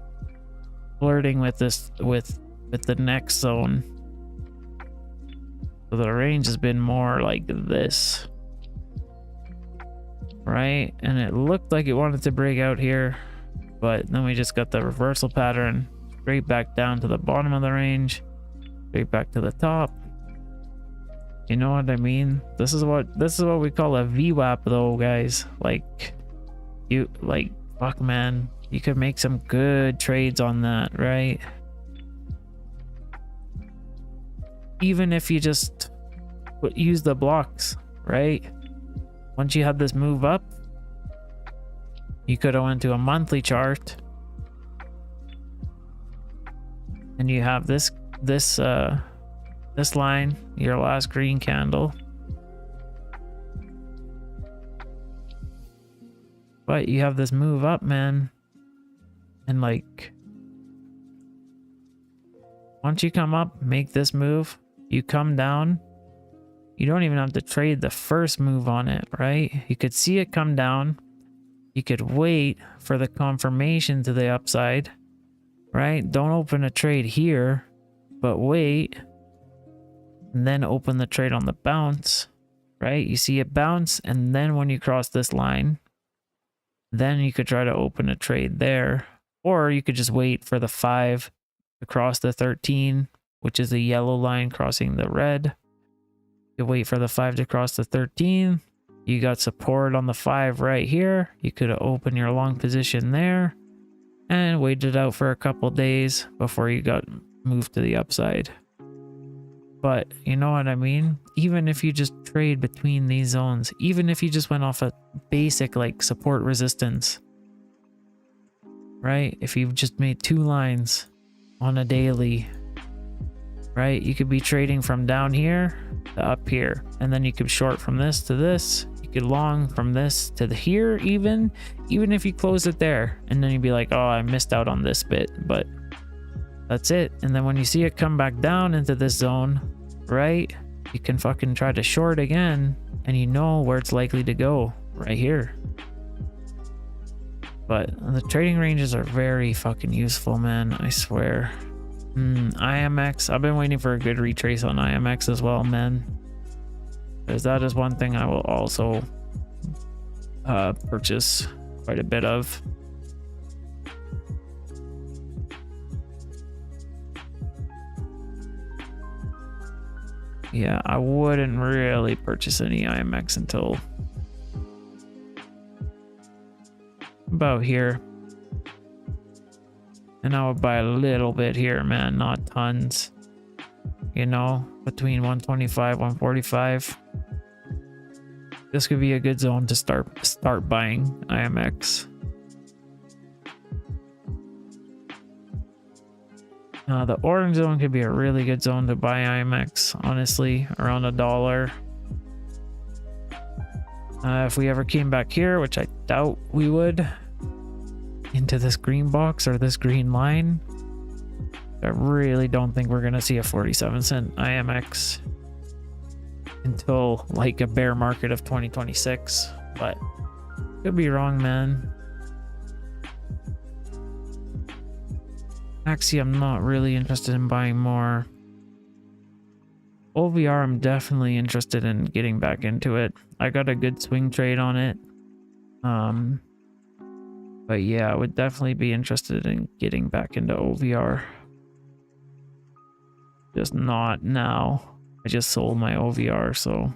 [SPEAKER 1] flirting with this, with the next zone. So the range has been more like this, right? And it looked like it wanted to break out here, but then we just got the reversal pattern, straight back down to the bottom of the range, straight back to the top. You know what I mean? This is what we call a VWAP, though, guys. Like, fuck, man, you could make some good trades on that, right? Even if you just use the blocks, right? Once you have this move up, You could have went to a monthly chart. And you have this line, your last green candle. But you have this move up, man. And like, once you come up, make this move, you come down, you don't even have to trade the first move on it, right? You could see it come down. You could wait for the confirmation to the upside, right? Don't open a trade here, but wait, and then open the trade on the bounce, right? You see it bounce, and then when you cross this line, then you could try to open a trade there, or you could just wait for the 5 to cross the 13, which is the yellow line crossing the red. You wait for the 5 to cross the 13. You got support on the 5 right here. You could have opened your long position there and waited out for a couple days before you got moved to the upside. But you know what I mean? Even if you just trade between these zones, even if you just went off a basic like support resistance, right? If you've just made 2 lines on a daily, right? You could be trading from down here to up here, and then you could short from this to this. You could long from this to the here, even if you close it there, and then you'd be like, oh, I missed out on this bit, but that's it. And then when you see it come back down into this zone, right, you can fucking try to short again, and you know where it's likely to go, right here. But the trading ranges are very fucking useful, man, I swear. IMX, I've been waiting for a good retrace on IMX as well, man, because that is one thing I will also purchase quite a bit of. Yeah, I wouldn't really purchase any IMX until about here. And I would buy a little bit here, man, not tons. You know, between 125, 145. This could be a good zone to start buying IMX. The orange zone could be a really good zone to buy IMX, honestly, around $1. If we ever came back here, which I doubt we would, into this green box or this green line, I really don't think we're gonna see a 47-cent IMX until like a bear market of 2026, but could be wrong, man. Actually, I'm not really interested in buying more. OVR, I'm definitely interested in getting back into it. I got a good swing trade on it. But yeah, I would definitely be interested in getting back into OVR. Just not now. I just sold my OVR, so.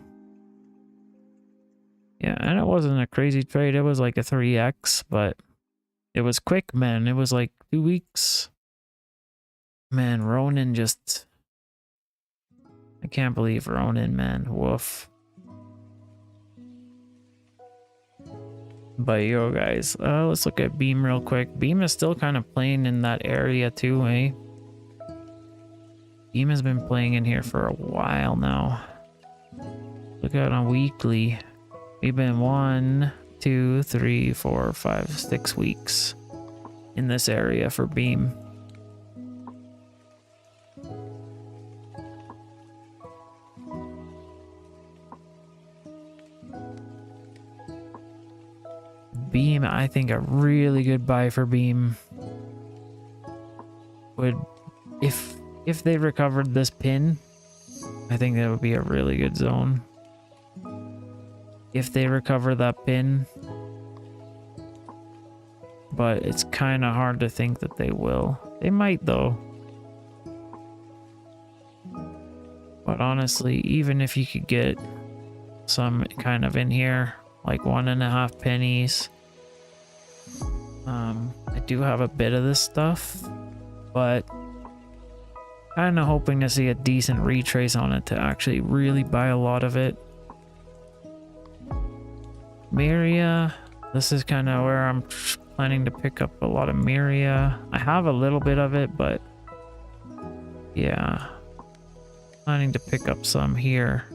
[SPEAKER 1] Yeah, and it wasn't a crazy trade. It was like a 3x, but it was quick, man. It was like 2 weeks. Man, Ronin just... I can't believe Ronin, man. Woof. But yo, guys, let's look at Beam real quick. Beam is still kind of playing in that area too, eh? Beam has been playing in here for a while now. Look at on weekly. We've been 1, 2, 3, 4, 5, 6 weeks in this area for Beam. Beam, I think a really good buy for Beam would, if they recovered this pin, I think that would be a really good zone. If they recover that pin, but it's kind of hard to think that they will. They might though. But honestly, even if you could get some kind of in here, like 1.5 pennies. I do have a bit of this stuff, but kind of hoping to see a decent retrace on it to actually really buy a lot of it. Maria, This is kind of where I'm planning to pick up a lot of Miria. I have a little bit of it, but yeah, planning to pick up some here.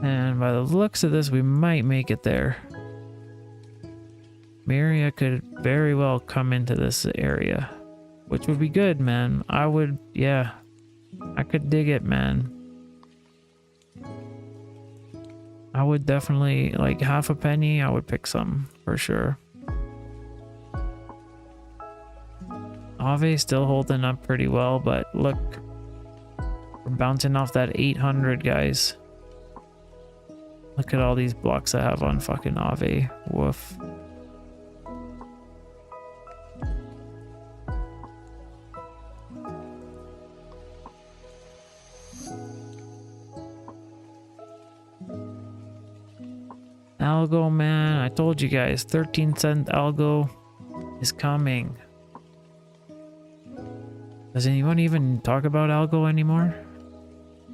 [SPEAKER 1] And by the looks of this, we might make it there. Miria could very well come into this area, which would be good, man. I would, yeah, I could dig it, man. I would definitely, like, half a penny, I would pick some for sure. Ave still holding up pretty well, but look, we're bouncing off that 800, guys. Look at all these blocks I have on fucking Ave. Woof. Algo, man, I told you guys, 13-cent algo is coming. Does anyone even talk about algo anymore?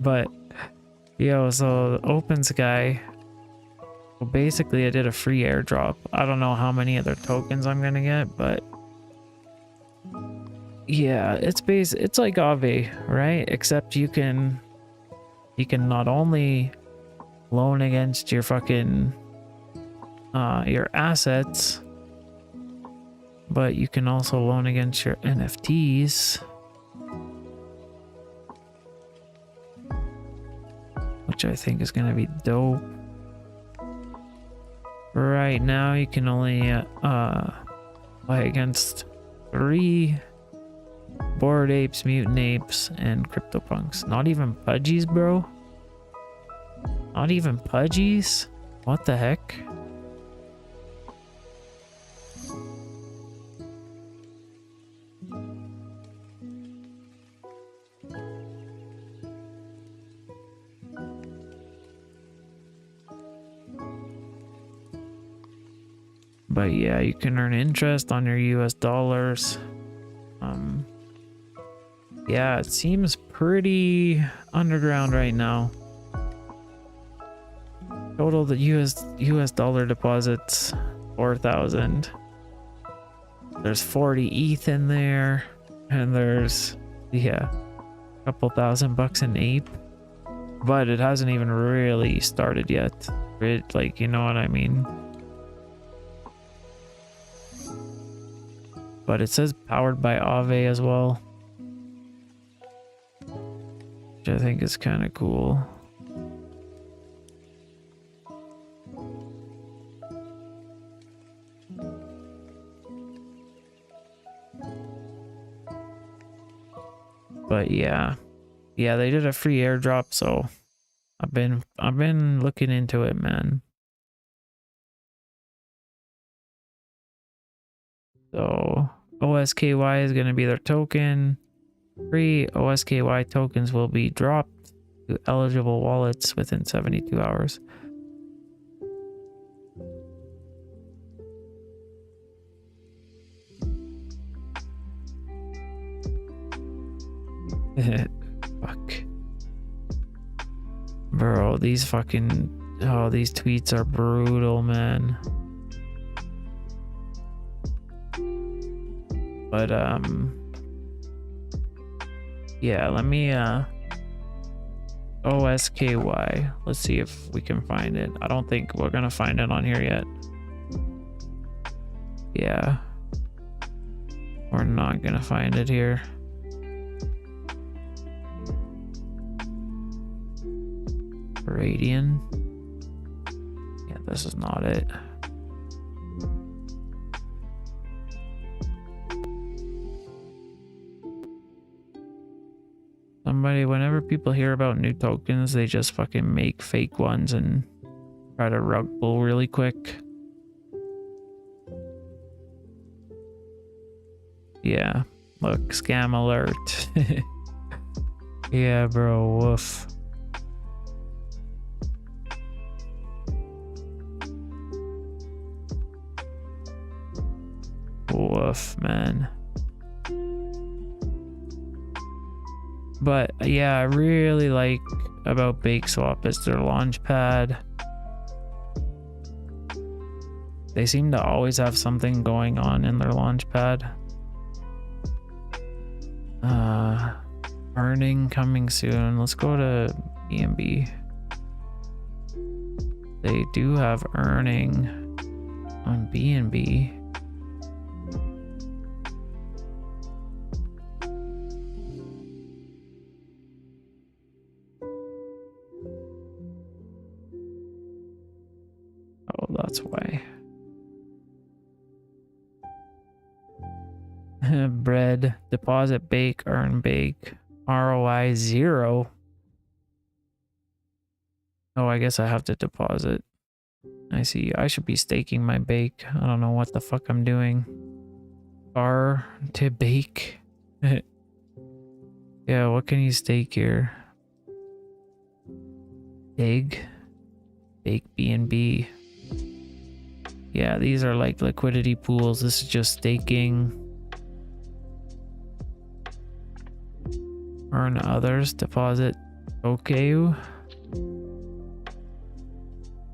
[SPEAKER 1] But, yo, so the Opens guy, well, basically I did a free airdrop. I don't know how many other tokens I'm gonna get, but yeah, it's like Aave, right? Except you can not only loan against your fucking your assets, but you can also loan against your NFTs, which I think is gonna be dope. Right now you can only play against 3 Bored Apes, Mutant Apes, and CryptoPunks. Not even Pudgies, bro. Not even Pudgies? What the heck? But yeah, you can earn interest on your US dollars. Yeah, it seems pretty underground right now. Total the US dollar deposits 4,000. There's 40 ETH in there, and there's, yeah, a couple $1,000 in ape, but it hasn't even really started yet. It, like, you know what I mean? But it says powered by Aave as well, which I think is kind of cool. But yeah, they did a free airdrop, so I've been looking into it, man. So OSKY is going to be their token. Free OSKY tokens will be dropped to eligible wallets within 72 hours. Fuck. Bro, these fucking... Oh, these tweets are brutal, man. But, yeah, let me, OSKY. Let's see if we can find it. I don't think we're gonna find it on here yet. Yeah. We're not gonna find it here. Radian. Yeah, this is not it. Somebody, whenever people hear about new tokens, they just fucking make fake ones and try to rug pull really quick. Yeah, look, scam alert. Yeah, bro, woof. Woof, man. But yeah, I really like about BakeSwap is their launch pad. They seem to always have something going on in their launch pad. Earning coming soon. Let's go to B&B. They do have earning on B&B. Oh, that's why. Bread, deposit, bake, earn, bake. ROI 0. Oh, I guess I have to deposit. I see. I should be staking my bake. I don't know what the fuck I'm doing. R to bake. Yeah, what can you stake here? Egg. Bake B&B. Yeah, these are like liquidity pools. This is just staking. Earn others. Deposit. Okay.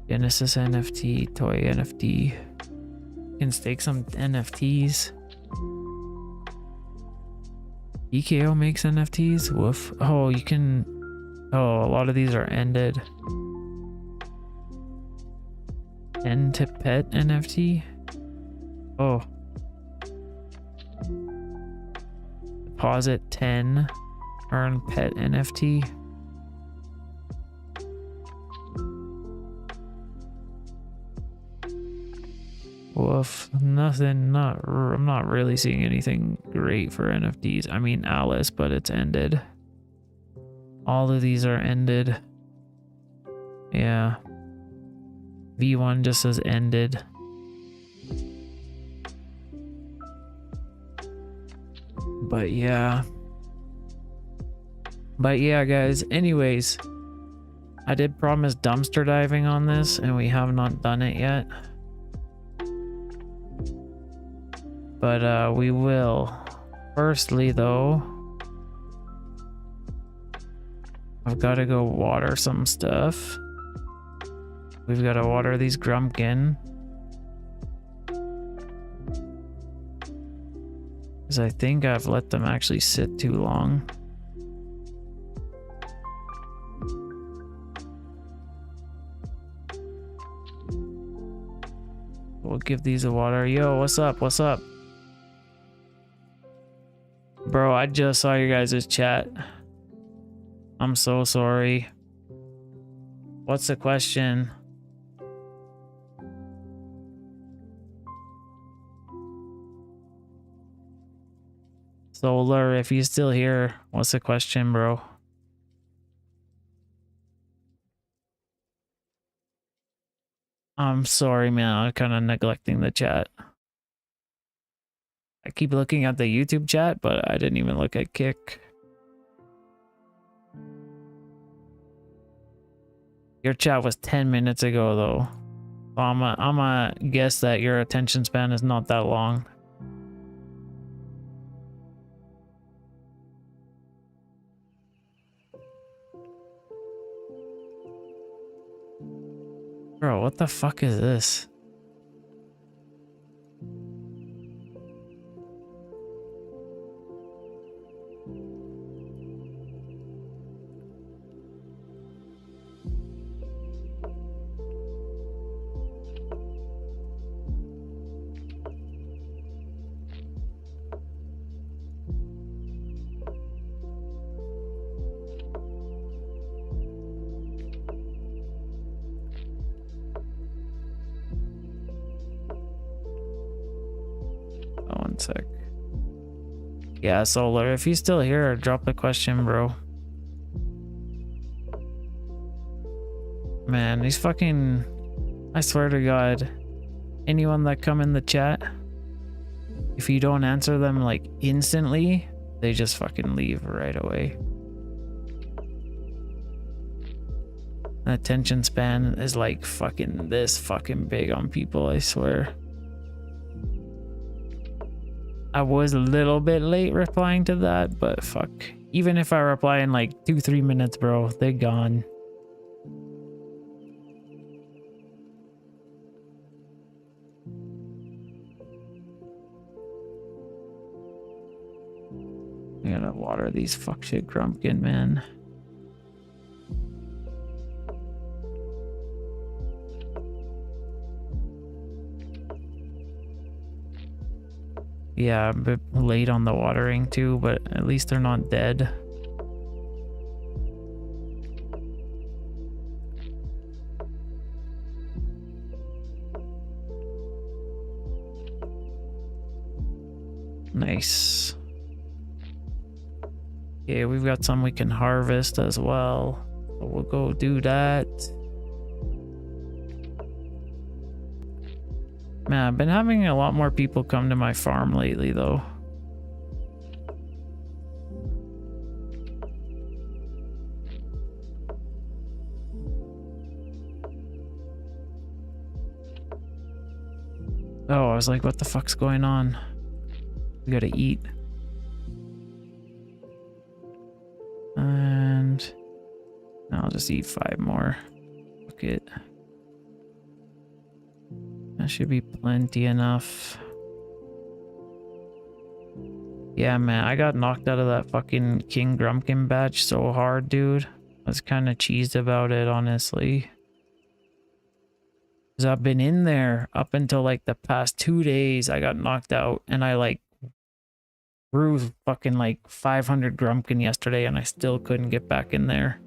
[SPEAKER 1] Genesis NFT. Toy NFT. You can stake some NFTs. EKO makes NFTs. Woof. Oh, you can. Oh, a lot of these are ended. End to pet NFT. Oh. Deposit 10. Earn pet NFT. Woof. Nothing. I'm not really seeing anything great for NFTs. I mean Alice, but it's ended. All of these are ended. Yeah. V1 just says ended. But yeah. But yeah, guys. Anyways, I did promise dumpster diving on this, and we have not done it yet. But we will. Firstly, though, I've got to go water some stuff. We've got to water these grumpkin. Because I think I've let them actually sit too long. We'll give these a water. Yo, what's up? What's up? Bro, I just saw your guys' chat. I'm so sorry. What's the question? Solar, if you're still here, what's the question, bro? I'm sorry, man. I'm kind of neglecting the chat. I keep looking at the YouTube chat, but I didn't even look at Kick. Your chat was 10 minutes ago, though. So I'm a guess that your attention span is not that long. Bro, what the fuck is this? One sec. Yeah, Solar, if you're still here, drop the question, bro. Man, these fucking... I swear to God, anyone that come in the chat, if you don't answer them like instantly, they just fucking leave right away. Attention span is like fucking this fucking big on people, I swear. I was a little bit late replying to that, but fuck. Even if I reply in like 2-3 minutes, bro, they're gone. water these fuck shit grumpkin, man. Yeah, a bit late on the watering too, but at least they're not dead. Nice. Okay, we've got some we can harvest as well. So we'll go do that. Man, I've been having a lot more people come to my farm lately, though. Oh, I was like, what the fuck's going on? We gotta eat. And I'll just eat 5 more. Fuck it. That should be plenty enough. Yeah, man, I got knocked out of that fucking King Grumpkin badge so hard, dude. I was kind of cheesed about it, honestly. Because I've been in there up until like the past 2 days. I got knocked out and I like grew fucking like 500 Grumpkin yesterday and I still couldn't get back in there.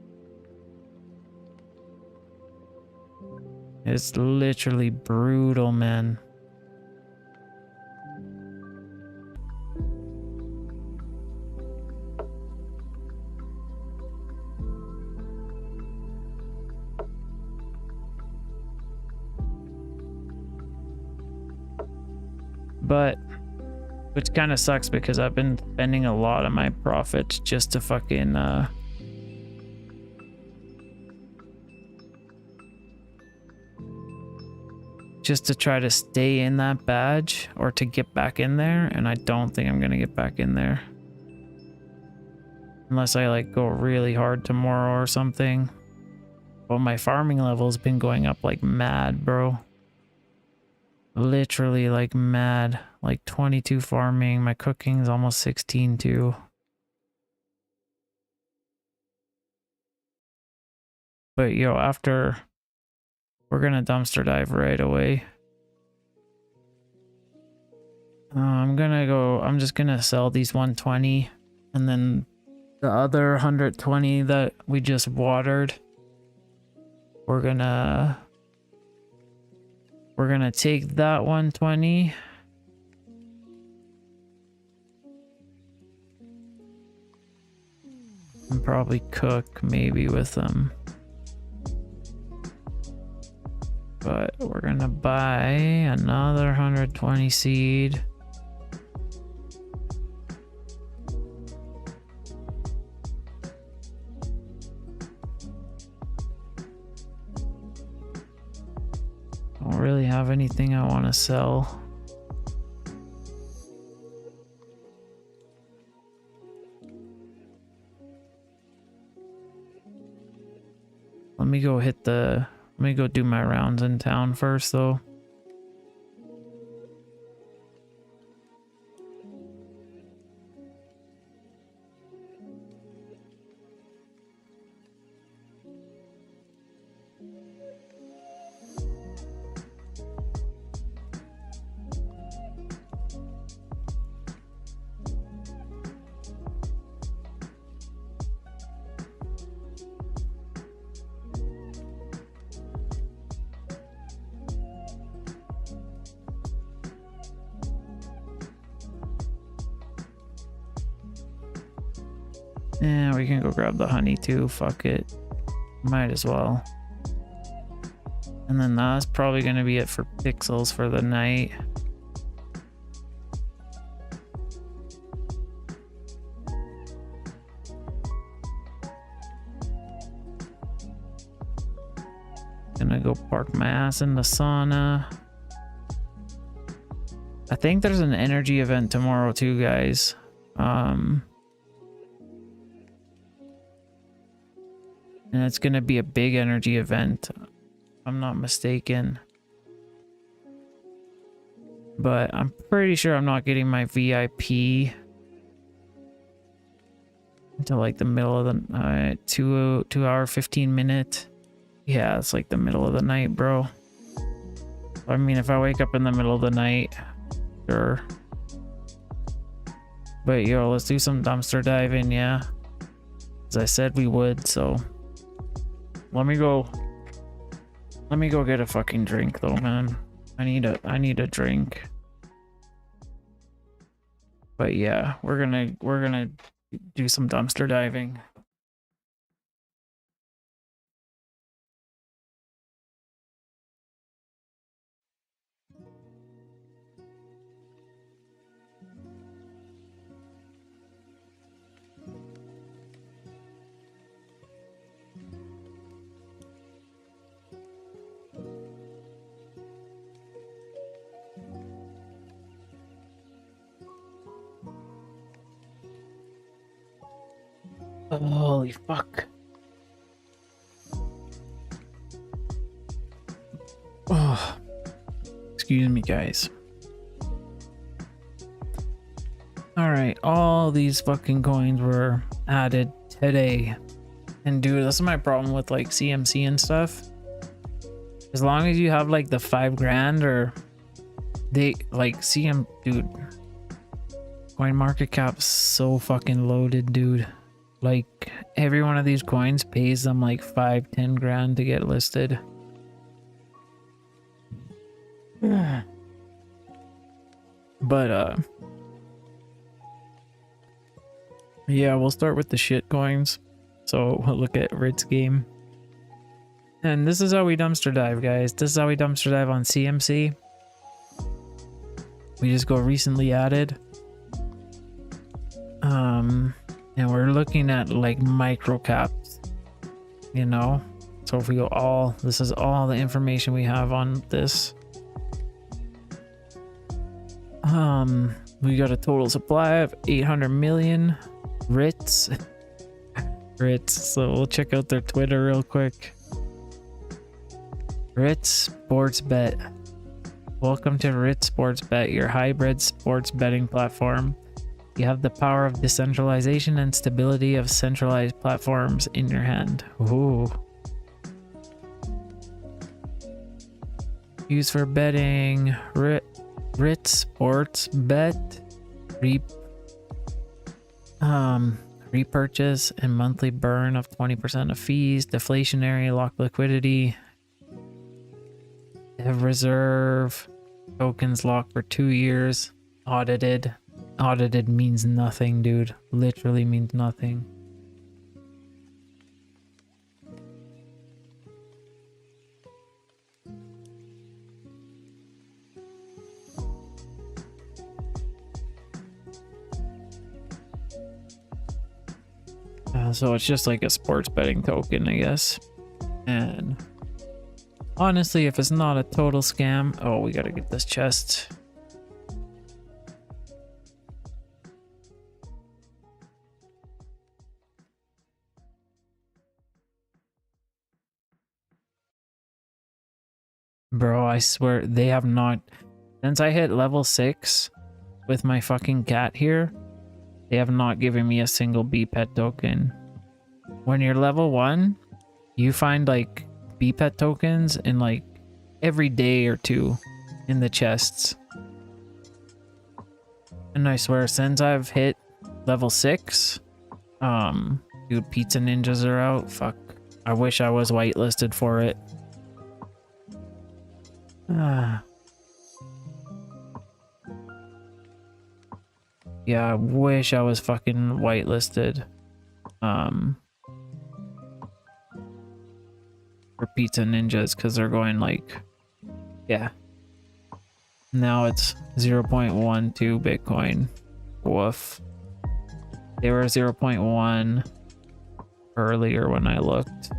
[SPEAKER 1] It's literally brutal, man. But which kind of sucks because I've been spending a lot of my profits just to fucking just to try to stay in that badge or to get back in there, and I don't think I'm gonna get back in there unless I like go really hard tomorrow or something. But my farming level's been going up like mad, bro. Literally like mad. Like 22 farming. My cooking's almost 16 too. But yo, after we're gonna dumpster dive right away. I'm just gonna sell these 120 and then the other 120 that we just watered. We're gonna take that 120 and probably cook maybe with them. But we're gonna buy another 120 seed. Don't really have anything I want to sell. Let me go do my rounds in town first, though. Yeah, we can go grab the honey too. Fuck it. Might as well. And then that's probably going to be it for pixels for the night. Gonna go park my ass in the sauna. I think there's an energy event tomorrow too, guys. And it's gonna be a big energy event, if I'm not mistaken. But I'm pretty sure I'm not getting my VIP. until like the middle of the 2 hour 15 minute. Yeah, it's like the middle of the night, bro. I mean, if I wake up in the middle of the night, sure. But yo, let's do some dumpster diving, yeah. As I said we would, so let me go get a fucking drink though, man. I need a drink. But yeah, we're gonna do some dumpster diving. Holy fuck. Oh, excuse me, guys. All right, all these fucking coins were added today. And dude, this is my problem with like CMC and stuff. As long as you have like the 5 grand or they like dude. Coin market cap's so fucking loaded, dude. Like every one of these coins pays them like 5-10 grand to get listed. But yeah, we'll start with the shit coins. So we'll look at Ritz game. And this is how we dumpster dive, guys. This is how we dumpster dive on CMC. We just go recently added. And we're looking at like micro caps, you know? So if we go this is all the information we have on this. We got a total supply of 800 million Ritz. So we'll check out their Twitter real quick. Ritz Sports Bet. Welcome to Ritz Sports Bet, your hybrid sports betting platform. You have the power of decentralization and stability of centralized platforms in your hand. Ooh. Used for betting. Ritz Sports Bet. Repurchase and monthly burn of 20% of fees. Deflationary locked liquidity. Have reserve. Tokens locked for 2 years. Audited. Audited means nothing, dude. Literally means nothing. So it's just like a sports betting token, I guess. And honestly, if it's not a total scam... Oh, we gotta get this chest. Bro, I swear they have not... Since I hit level 6 with my fucking cat here, they have not given me a single B-Pet token. When you're level 1, you find like B-Pet tokens in like every day or two in the chests. And I swear, since I've hit level 6, dude, Pizza Ninjas are out. Fuck. I wish I was whitelisted for it. Yeah, I wish I was fucking whitelisted. For Pizza Ninjas, because they're going like, yeah. Now it's 0.12 Bitcoin. Woof. They were 0.1 earlier when I looked.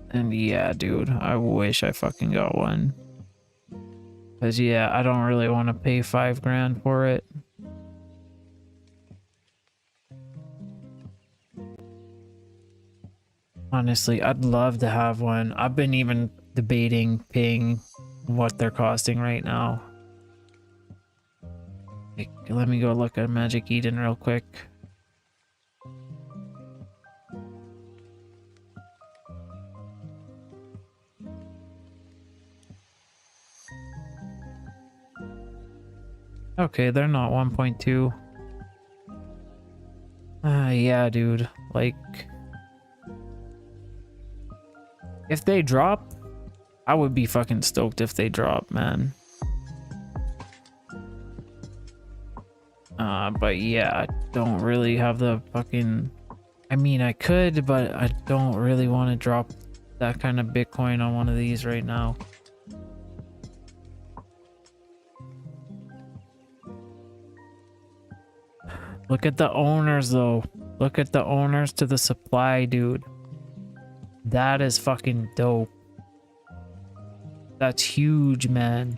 [SPEAKER 1] And yeah, dude, I wish I fucking got one. Cause yeah, I don't really want to pay 5 grand for it. Honestly, I'd love to have one. I've been even debating paying what they're costing right now. Like, let me go look at Magic Eden real quick. Okay, they're not 1.2. Yeah, dude. Like, if they drop, I would be fucking stoked if they drop, man. But yeah, I don't really have the fucking... I mean, I could, but I don't really want to drop that kind of Bitcoin on one of these right now. Look at the owners, though. Look at the owners to the supply, dude. That is fucking dope. That's huge, man.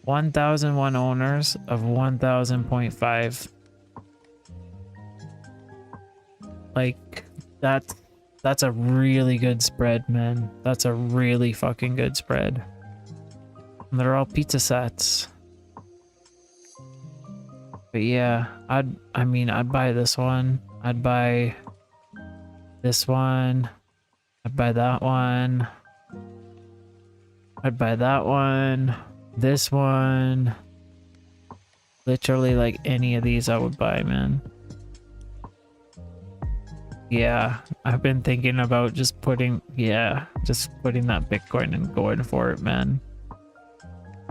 [SPEAKER 1] 1,001 owners of 1,000.5. Like, that's a really good spread, man. That's a really fucking good spread. And they're all pizza sets. But yeah, I mean, I'd buy this one. I'd buy this one. I'd buy that one. I'd buy that one. This one. Literally, like, any of these I would buy, man. Yeah, I've been thinking about just putting that Bitcoin and going for it, man.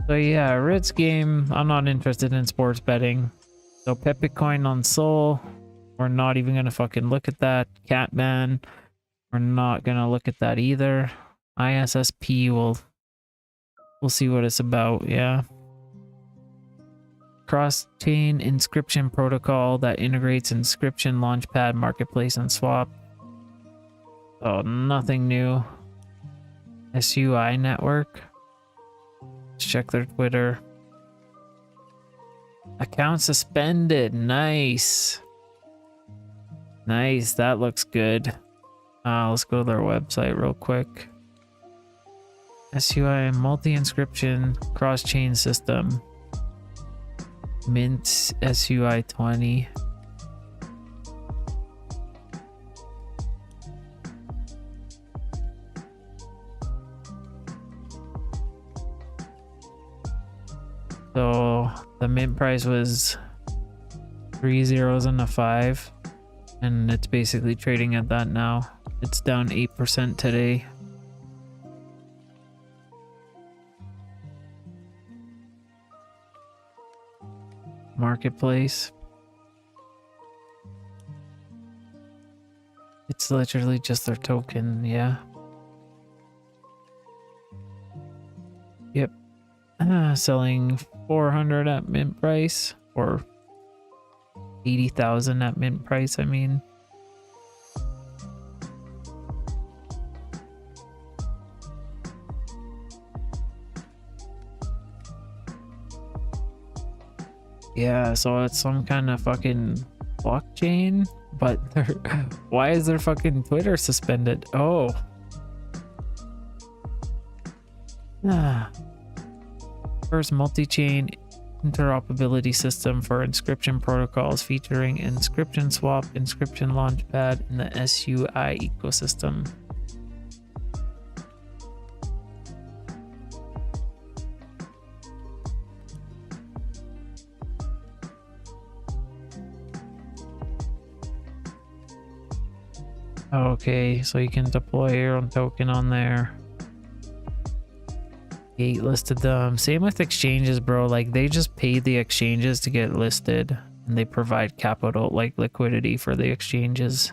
[SPEAKER 1] So yeah, Ritz game, I'm not interested in sports betting. So Pepitcoin on Sol, we're not even gonna fucking look at that. Catman, we're not gonna look at that either. ISSP, we'll see what it's about, yeah. Cross-chain inscription protocol that integrates inscription, launchpad, marketplace, and swap. Oh, nothing new. SUI network. Let's check their Twitter. Account suspended. Nice. Nice. That looks good. Let's go to their website real quick. SUI multi-inscription cross-chain system. Mint SUI 20. So the mint price was 3 zeros and a 5, and it's basically trading at that now. It's down 8% today. Marketplace. It's literally just their token, yeah. Yep. Selling 400 at mint price, or 80,000 at mint price, I mean. Yeah, so it's some kind of fucking blockchain, but why is their fucking Twitter suspended? Oh. First multi-chain interoperability system for inscription protocols featuring inscription swap, inscription launchpad in the SUI ecosystem. Okay, so you can deploy your own token on there. Gate listed them. Same with exchanges, bro. Like, they just pay the exchanges to get listed, and they provide capital, like liquidity for the exchanges.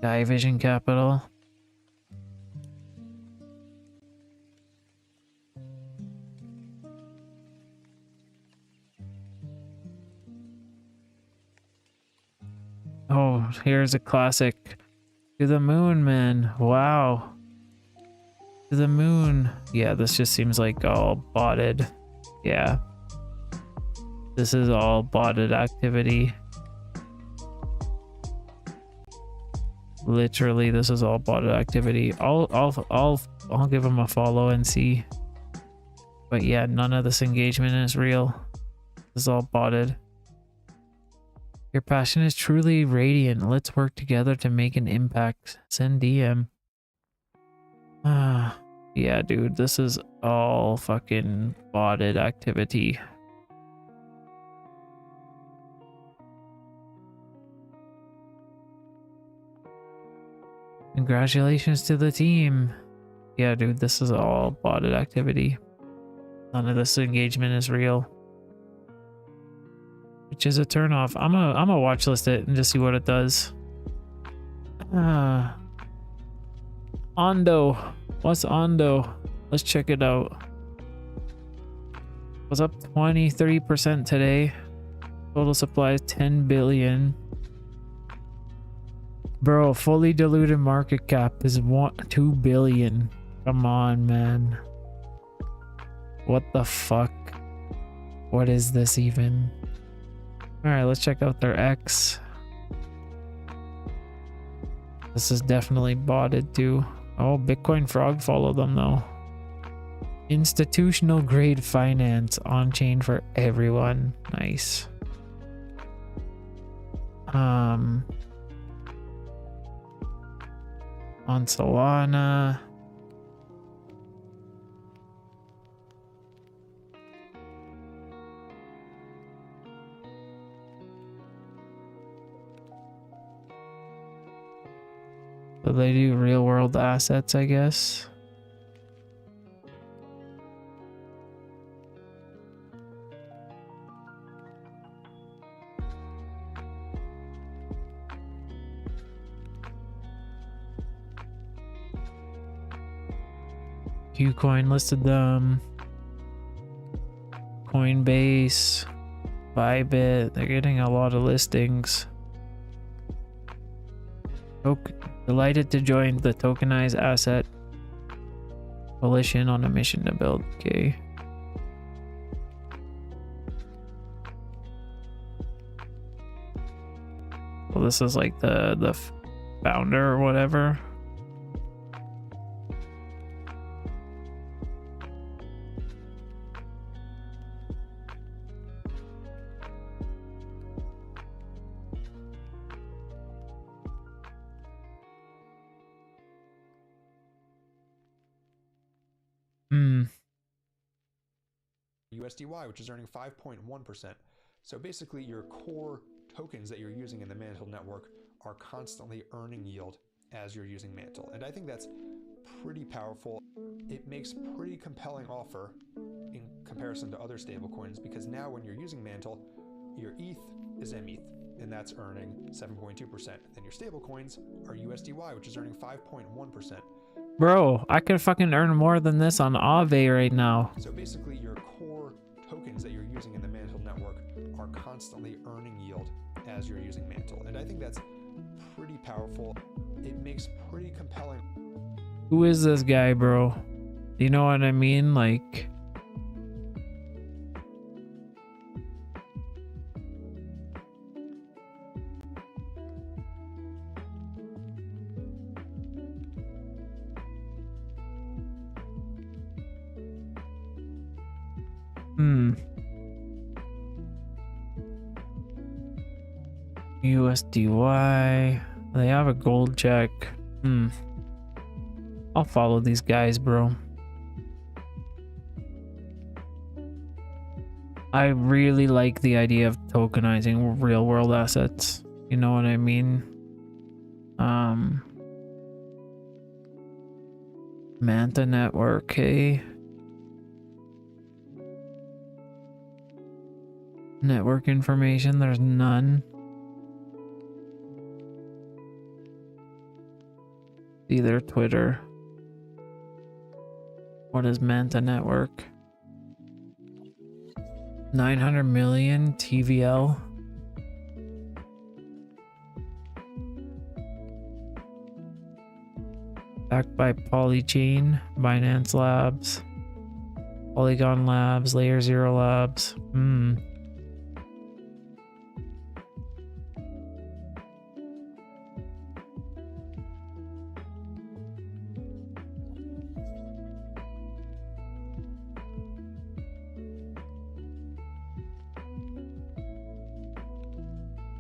[SPEAKER 1] Division Capital. Oh, here's a classic. To the moon, man. Wow. To the moon. Yeah, this just seems like all botted. Yeah. This is all botted activity. Literally, this is all botted activity. I'll give him a follow and see. But yeah, none of this engagement is real. This is all botted. Your passion is truly radiant. Let's work together to make an impact. Send DM. Ah, yeah, dude, this is all fucking botted activity. Congratulations to the team. Yeah, dude, this is all botted activity. None of this engagement is real. Which is a turnoff. I'm a watchlist it and just see what it does. Ondo. What's Ondo? Let's check it out. Was up 23% today. Total supply is 10 billion. Bro, fully diluted market cap is 2 billion. Come on, man. What the fuck? What is this even? Alright, let's check out their X. This is definitely botted too. Oh, Bitcoin Frog followed them though. Institutional grade finance on chain for everyone. Nice. On Solana. So they do real world assets, I guess. Qcoin listed them. Coinbase, Bybit, they're getting a lot of listings. Delighted to join the tokenized asset coalition on a mission to build. Okay. Well, this is like the founder or whatever.
[SPEAKER 3] USDY, which is earning 5.1%. So basically your core tokens that you're using in the Mantle network are constantly earning yield as you're using Mantle. And I think that's pretty powerful. It makes pretty compelling offer in comparison to other stablecoins, because now when you're using Mantle, your ETH is METH, and that's earning 7.2%. Then your stablecoins are USDY, which is earning 5.1%.
[SPEAKER 1] Bro, I could fucking earn more than this on Aave right now.
[SPEAKER 3] So basically your core tokens that you're using in the Mantle network are constantly earning yield as you're using Mantle. And I think that's pretty powerful. It makes pretty compelling.
[SPEAKER 1] Who is this guy, bro? You know what I mean? Like... USDY. They have a gold check. I'll follow these guys, bro. I really like the idea of tokenizing real world assets. You know what I mean? Manta network, okay. Network information, there's none. Either Twitter. What is Manta network? 900 million TVL. Backed by Polychain, Binance Labs, Polygon Labs, Layer Zero Labs.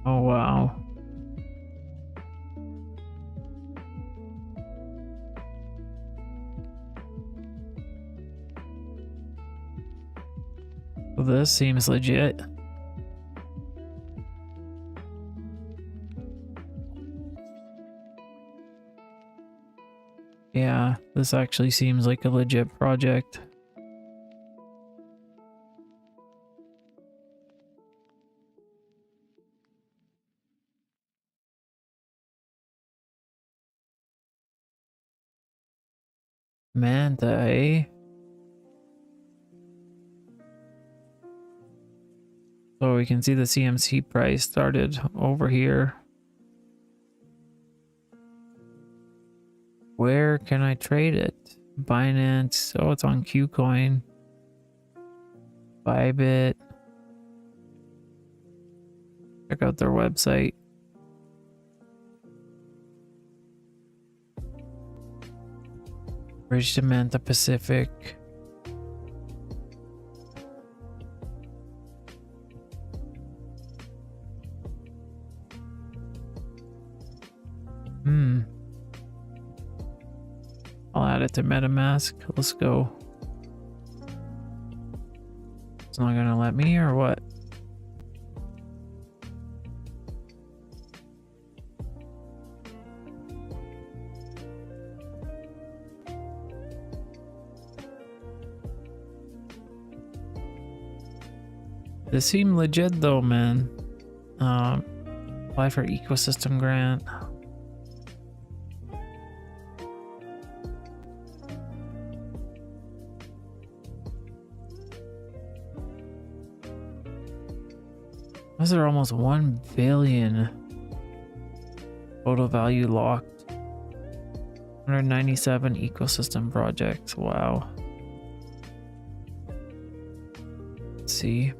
[SPEAKER 1] Oh, wow. Well, this seems legit. Yeah, this actually seems like a legit project. Manta, eh? So we can see the CMC price started over here. Where can I trade it? Binance. Oh, it's on Qcoin. Bybit. Check out their website. Bridge to Manta Pacific. I'll add it to MetaMask. Let's go. It's not gonna let me or what? This seemed legit though, man. Apply for ecosystem grant. Those are almost 1 billion total value locked. 197 ecosystem projects. Wow. Let's see.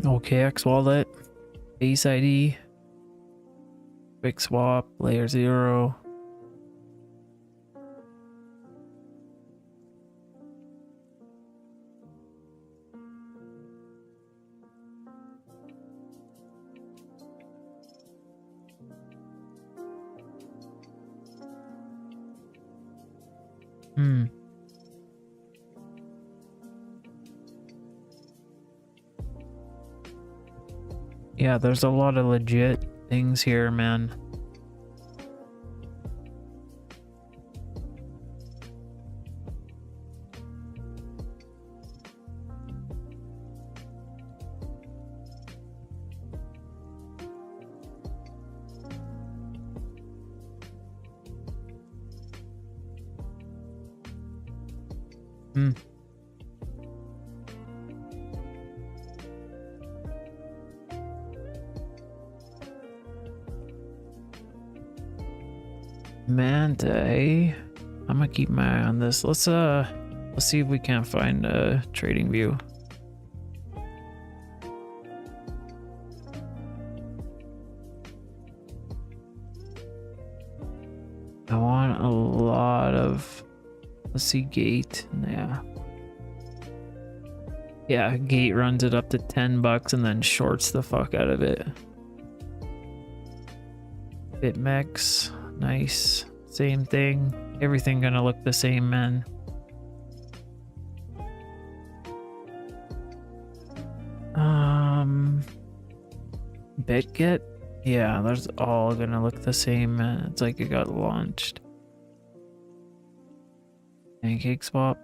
[SPEAKER 1] OKX wallet, Base ID, Quick Swap, Layer 0. Yeah, there's a lot of legit things here, man. Manta, eh? I'm gonna keep my eye on this. Let's see if we can't find a trading view. I want a lot of, let's see, Gate. Yeah, Gate runs it up to 10 bucks and then shorts the fuck out of it. BitMEX, nice. Same thing. Everything gonna look the same, man. BitGet? Yeah, there's all gonna look the same, man. It's like it got launched. Pancake Swap.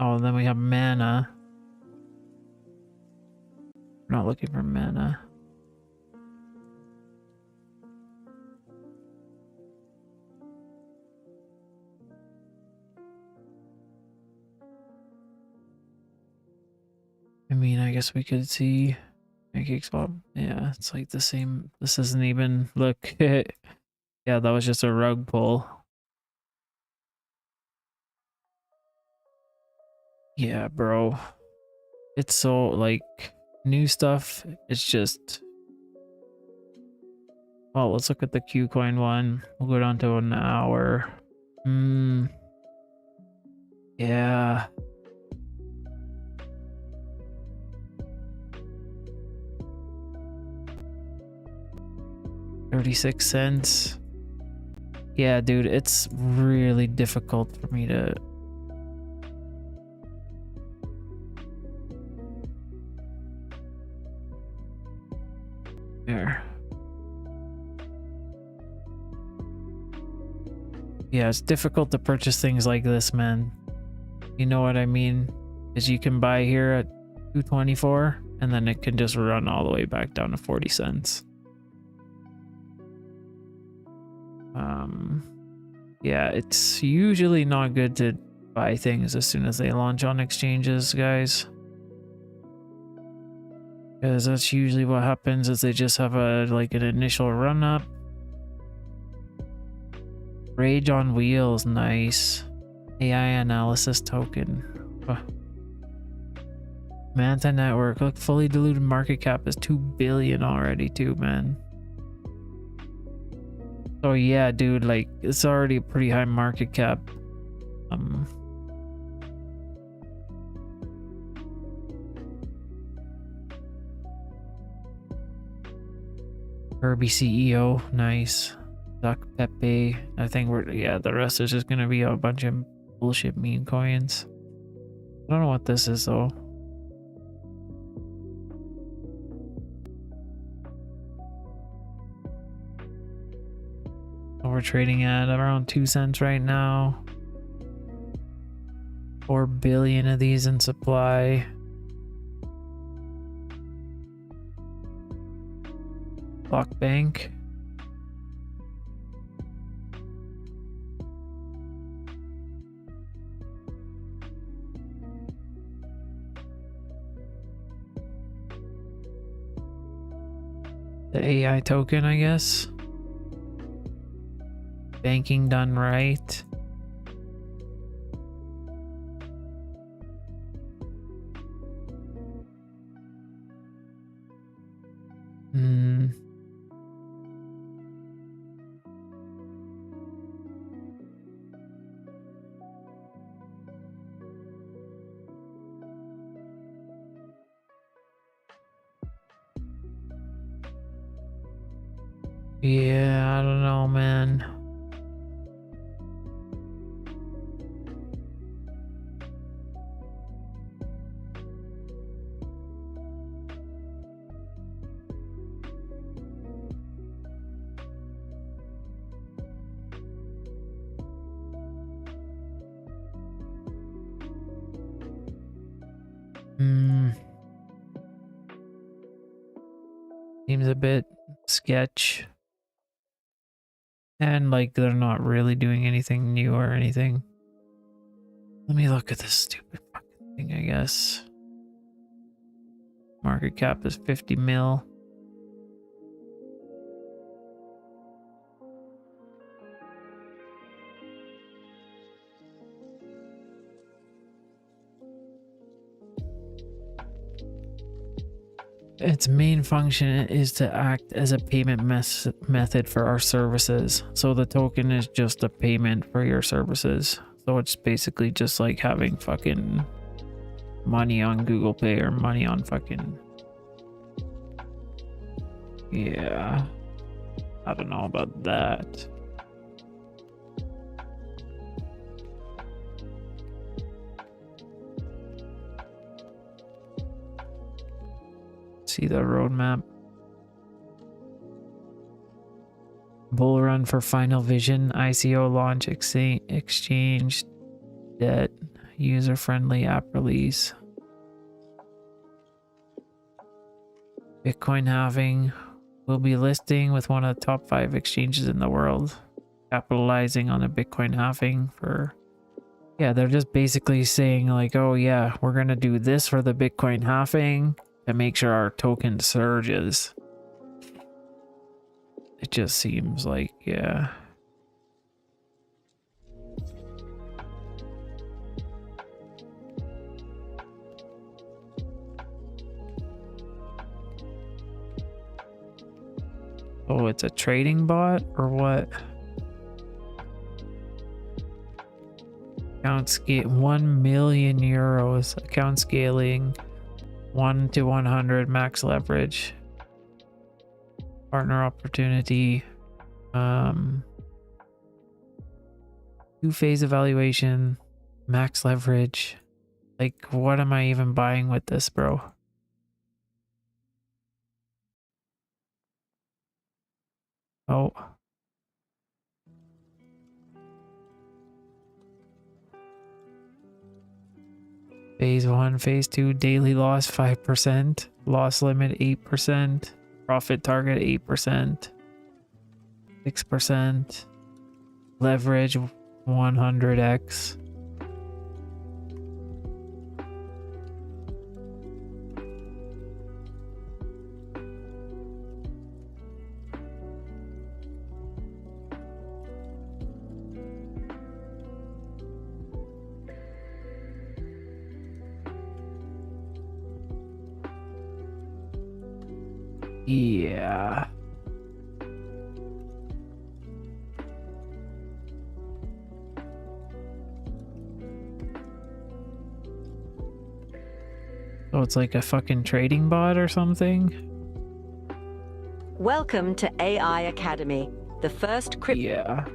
[SPEAKER 1] Oh, then we have Mana. We're not looking for Mana. I mean, I guess we could see Pancake Swap. Yeah, it's like the same. This isn't even, look. Yeah, that was just a rug pull. Yeah, bro. It's so, like, new stuff. It's just Well, let's look at the Qcoin one. We'll go down to an hour. Yeah. $0.36. Yeah, dude, it's really difficult for me to... There. Yeah, it's difficult to purchase things like this, man. You know what I mean? Is you can buy here at 224 and then it can just run all the way back down to 40 cents. Yeah, it's usually not good to buy things as soon as they launch on exchanges, guys. Because that's usually what happens is they just have a like an initial run up. Rage on Wheels, nice. AI analysis token. Manta Network, look, fully diluted market cap is 2 billion already too, man. So yeah, dude, like it's already a pretty high market cap. Kirby CEO, nice. Duck Pepe. I think the rest is just gonna be a bunch of bullshit meme coins. I don't know what this is though. We're trading at around 2 cents right now. 4 billion of these in supply. Block Bank. The AI token, I guess. Banking done right. Yeah, I don't know, man. Seems a bit sketch. And like they're not really doing anything new or anything. Let me look at this stupid fucking thing, I guess. Market cap is 50 mil. Its main function is to act as a payment method for our services. So the token is just a payment for your services. So it's basically just like having fucking money on Google Pay or money on fucking... Yeah. I don't know about that. See the roadmap. Bull run for Final Vision, ICO launch, exchange, debt, user-friendly app release. Bitcoin halving. Will be listing with one of the top 5 exchanges in the world. Capitalizing on the Bitcoin halving for... Yeah, they're just basically saying like, oh yeah, we're gonna do this for the Bitcoin halving to make sure our token surges. It just seems like, yeah. Oh, it's a trading bot or what? Account scale 1 million euros. Account scaling 1 to 100 max leverage. Partner opportunity. 2-phase evaluation. Max leverage. Like, what am I even buying with this, bro? Oh. Phase 1, phase 2, daily loss 5%, loss limit 8%, profit target 8%, 6%, leverage 100x. Yeah. So it's like a fucking trading bot or something?
[SPEAKER 4] Welcome to AI Academy, the first crypto.
[SPEAKER 1] Yeah. As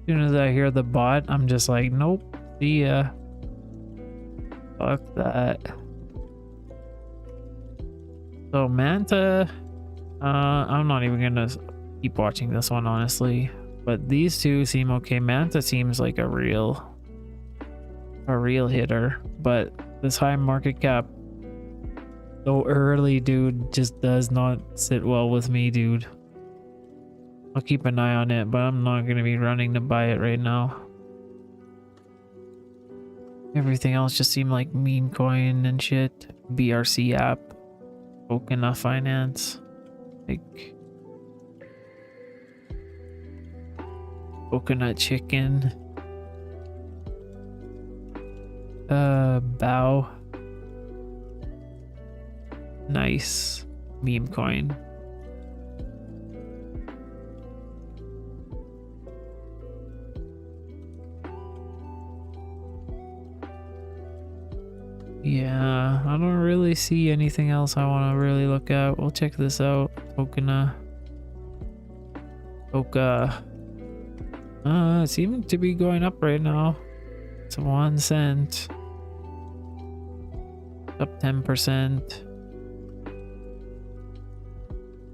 [SPEAKER 1] soon as I hear the bot, I'm just like, nope, see ya. Fuck that. So Manta, I'm not even gonna keep watching this one, honestly. But these two seem okay. Manta seems like a real hitter, but this high market cap so early, dude, just does not sit well with me, dude. I'll keep an eye on it, but I'm not gonna be running to buy it right now. Everything else just seemed like meme coin and shit. BRC app, Coconut Finance, like coconut chicken. Bow. Nice. Meme coin. Yeah, I don't really see anything else I want to really look at. We'll check this out. Coca. It seems to be going up right now. It's 1 cent. Up 10%.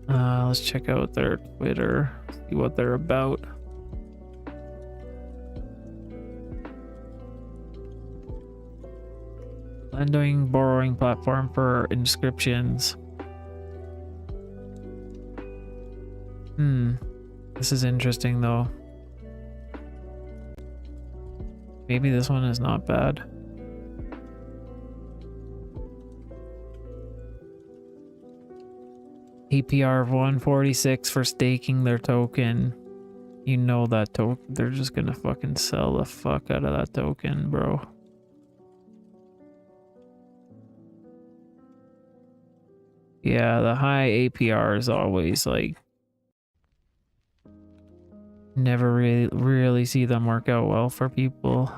[SPEAKER 1] Let's check out their Twitter, see what they're about. Lending borrowing platform for inscriptions. This is interesting though. Maybe this one is not bad. APR of 146 for staking their token. You know that token, they're just gonna fucking sell the fuck out of that token, bro. Yeah, the high APR is always like, never really see them work out well for people.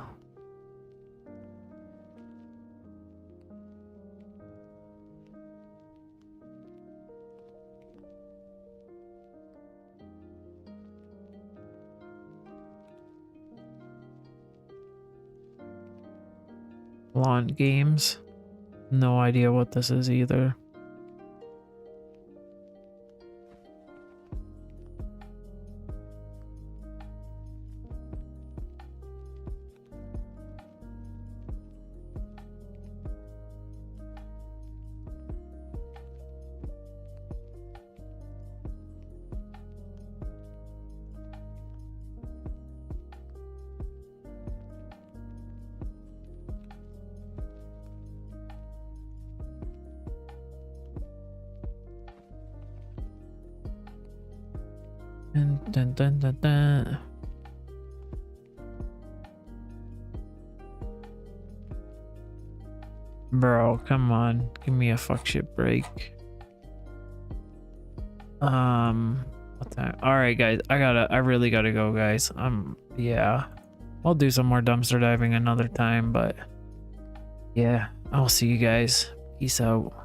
[SPEAKER 1] Lawn games. No idea what this is either. Dun, dun, dun, dun. Bro, come on. Give me a fuck shit break. What time? All right, guys. I really gotta go, guys. Yeah. I'll do some more dumpster diving another time, but yeah, I'll see you guys. Peace out.